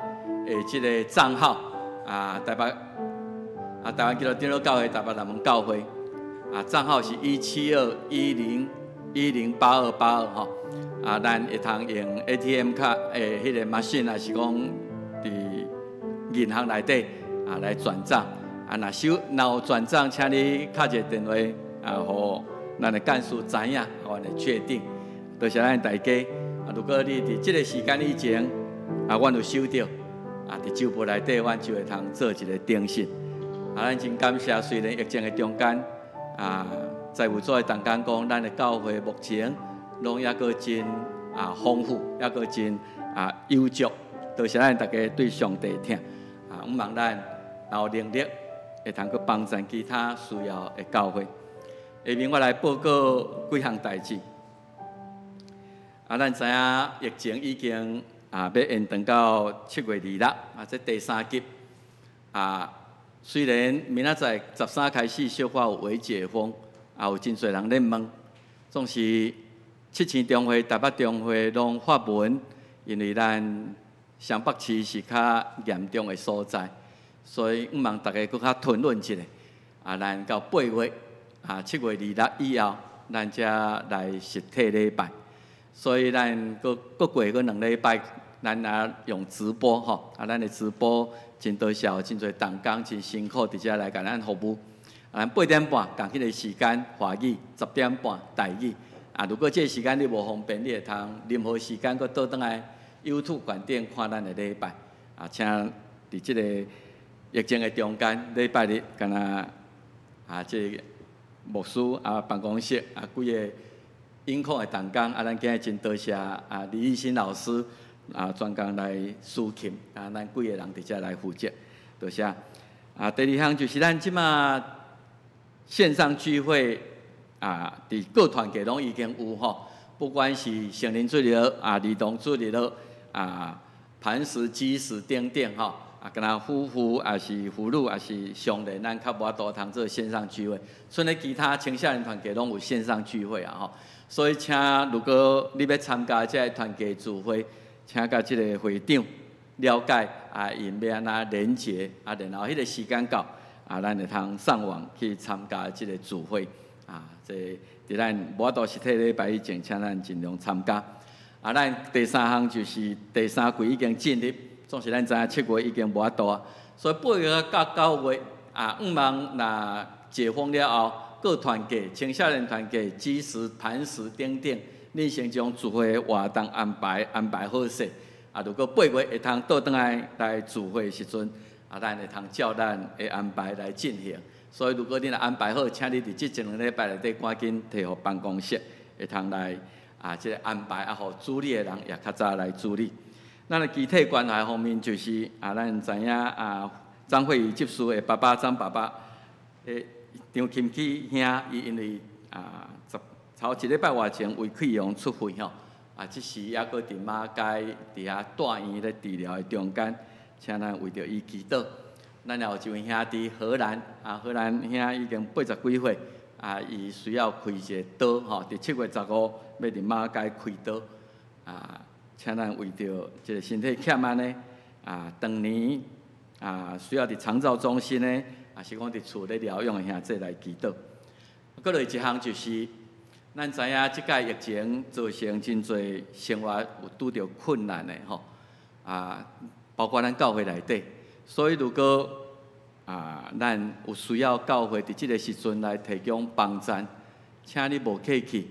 的即个账号台湾基督长老教会台北南门教会账号是17210108282吼咱会通用 ATM 卡的迄个 machine， 也是讲伫银行内底来转账若有转账，请你敲一个电话互咱的干事知影，阮会确定。多谢咱大家。如果你伫即个时间以前阮有收到伫周报内底，阮就会通做一个定信。咱真感谢，虽然疫情的中间在有做的同工讲，咱的教会目前拢抑阁真丰富，抑阁真优足。多谢咱大家对上帝听毋望咱有能力会通去帮助其他需要的教会。下面我来报告几项代志。咱知影疫情已经要延长到7月26，这第3级虽然明仔载13开始小可有微解封，有真侪人咧问，总是7星中会、台北中会拢发文，因为咱湘北市是较严重的所在，所以毋望大家搁较吞论一下。咱到8月7月26以后，咱才来实体礼拜。所以咱搁过2礼拜，咱也用直播吼，咱的直播真多谢真侪同工真辛苦伫遮来甲咱服务。咱8点半共迄个时间华语，10点半台语。如果这个时间你无方便，你会通任何时间搁倒转来 YouTube 馆顶看咱的礼拜。请伫即个疫情的中间，礼拜日敢若即个牧师办公室几个应控的同工咱今日真多谢李义新老师专工来司琴咱几个人伫遮来负责，多谢。第2项就是咱即马线上聚会伫各团契拢已经有吼，不管是成人主日儿童主日磐石、基石等等吼。敢若夫妇也是妇女也是上人，咱较无法度通做线上聚会。剩咧其他青少年团契拢有线上聚会吼。所以请如果你要参加这个团契聚会，请甲即个会长了解因要安怎连结然后迄个时间到咱会通上网去参加即个聚会这伫咱无法度实体礼拜以前，请咱尽量参加。咱第3项就是第3季已经进入。总是咱知影7月已经无法度所以8月到9月毋望若解封了后，各团契、青少年团契、基石、磐石等等，你先将聚会的活动安排好势。如果8月会通倒转来聚会的时阵，咱会通照咱的安排来进行。所以如果你若安排好，请你伫即1-2礼拜内底赶紧摕互办公室，会通来即个安排互主理的人也较早来处理。咱的具体关怀方面，就是咱知影张惠仪执事的爸爸张爸爸，张钦启兄，伊因为超1礼拜外前胃溃疡出血吼，即时抑搁伫马街伫遐住院咧治疗的中间，请咱为着伊祈祷。咱也有一位兄弟荷兰，荷兰兄已经80几岁，伊需要开一个刀吼，伫7月15要伫马街开刀请咱为着这个身体欠安呢，当年需要伫长照中心呢，是讲伫厝咧疗养的兄弟来祈祷。搁落一项就是，咱知影即届疫情造成真侪生活有拄着困难的吼，包括咱教会内底，所以如果咱有需要教会伫即个时阵来提供帮衬，请你无客气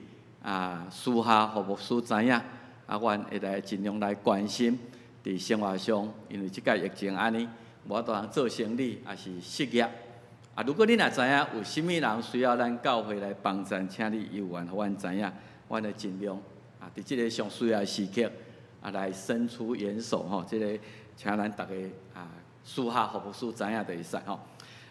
私下服务师知影，阮会来尽量来关心伫生活上，因为即届疫情安尼，无法度通做生意，也是失业。如果你若知影有甚物人需要咱教会来帮衬，请你有缘互阮知影，阮会尽量伫即个上需要的时刻来伸出援手吼。即个请咱大家私下服务师知影就会使吼。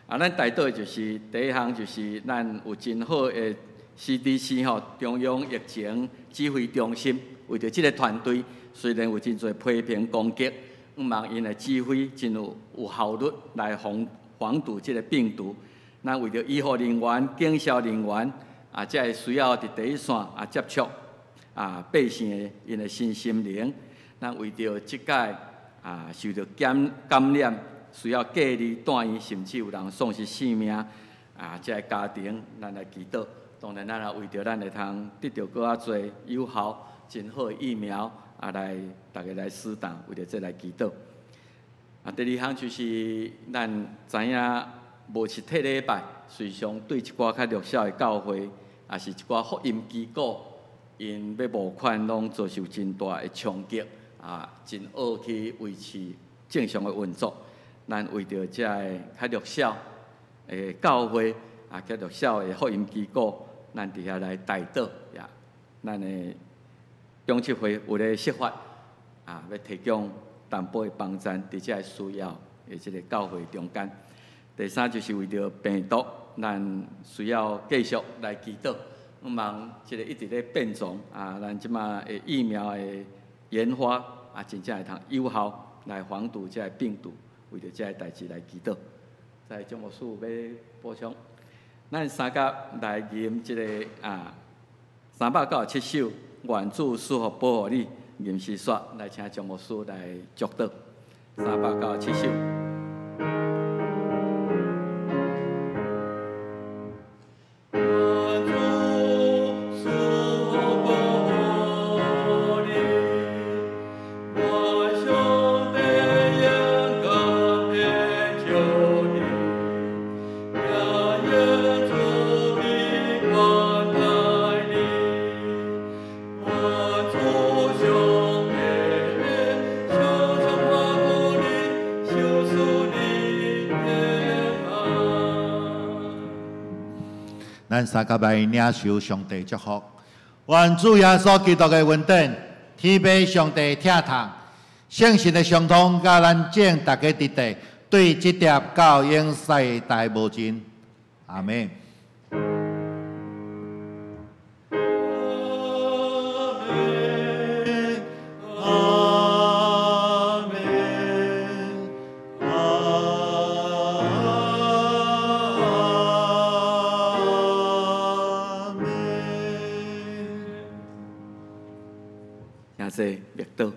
咱带到就是第一项就是咱有真好的 CDC 吼，中央疫情指挥中心，为着即个团队，虽然有真侪批评攻击，毋望因的指挥真有效率来防堵即个病毒。咱为着医护人员、警消人员才会需要伫第一线接触百姓的因的身心灵。咱为着即届受到感染，需要隔离住院，甚至有人丧失性命这个家庭，咱来祈祷。当然，咱也为着咱会通得到更较侪有效、真好的疫苗来大家来施打，为着这来祈祷。第二项就是咱知影无实体礼拜，随常对一寡较弱小的教会，也是一寡福音机构，因要募款拢遭受真大的冲击真恶去维持正常的运作。咱为着这较弱小的教会较弱小的福音机构，咱伫遐来带导咱的中执会有咧设法要提供淡薄的帮衬，伫这需要的即个教会中间。第三就是为着病毒，咱需要继续来祈祷，毋望即个一直咧变种咱即马的疫苗的研发真正会通有效来防堵这个病毒。为着这个代志来祈祷。在张牧师要补充，咱三甲来吟即个397首愿主赐福保护你，吟诗说来请张牧师来祝祷。397首。咱三甲来领受上帝祝福，愿主耶稣基督的恩典、天父上帝疼痛、圣神的相通，甲咱众大家伫地，对这条教养世代无尽。阿门。谢谢，别多。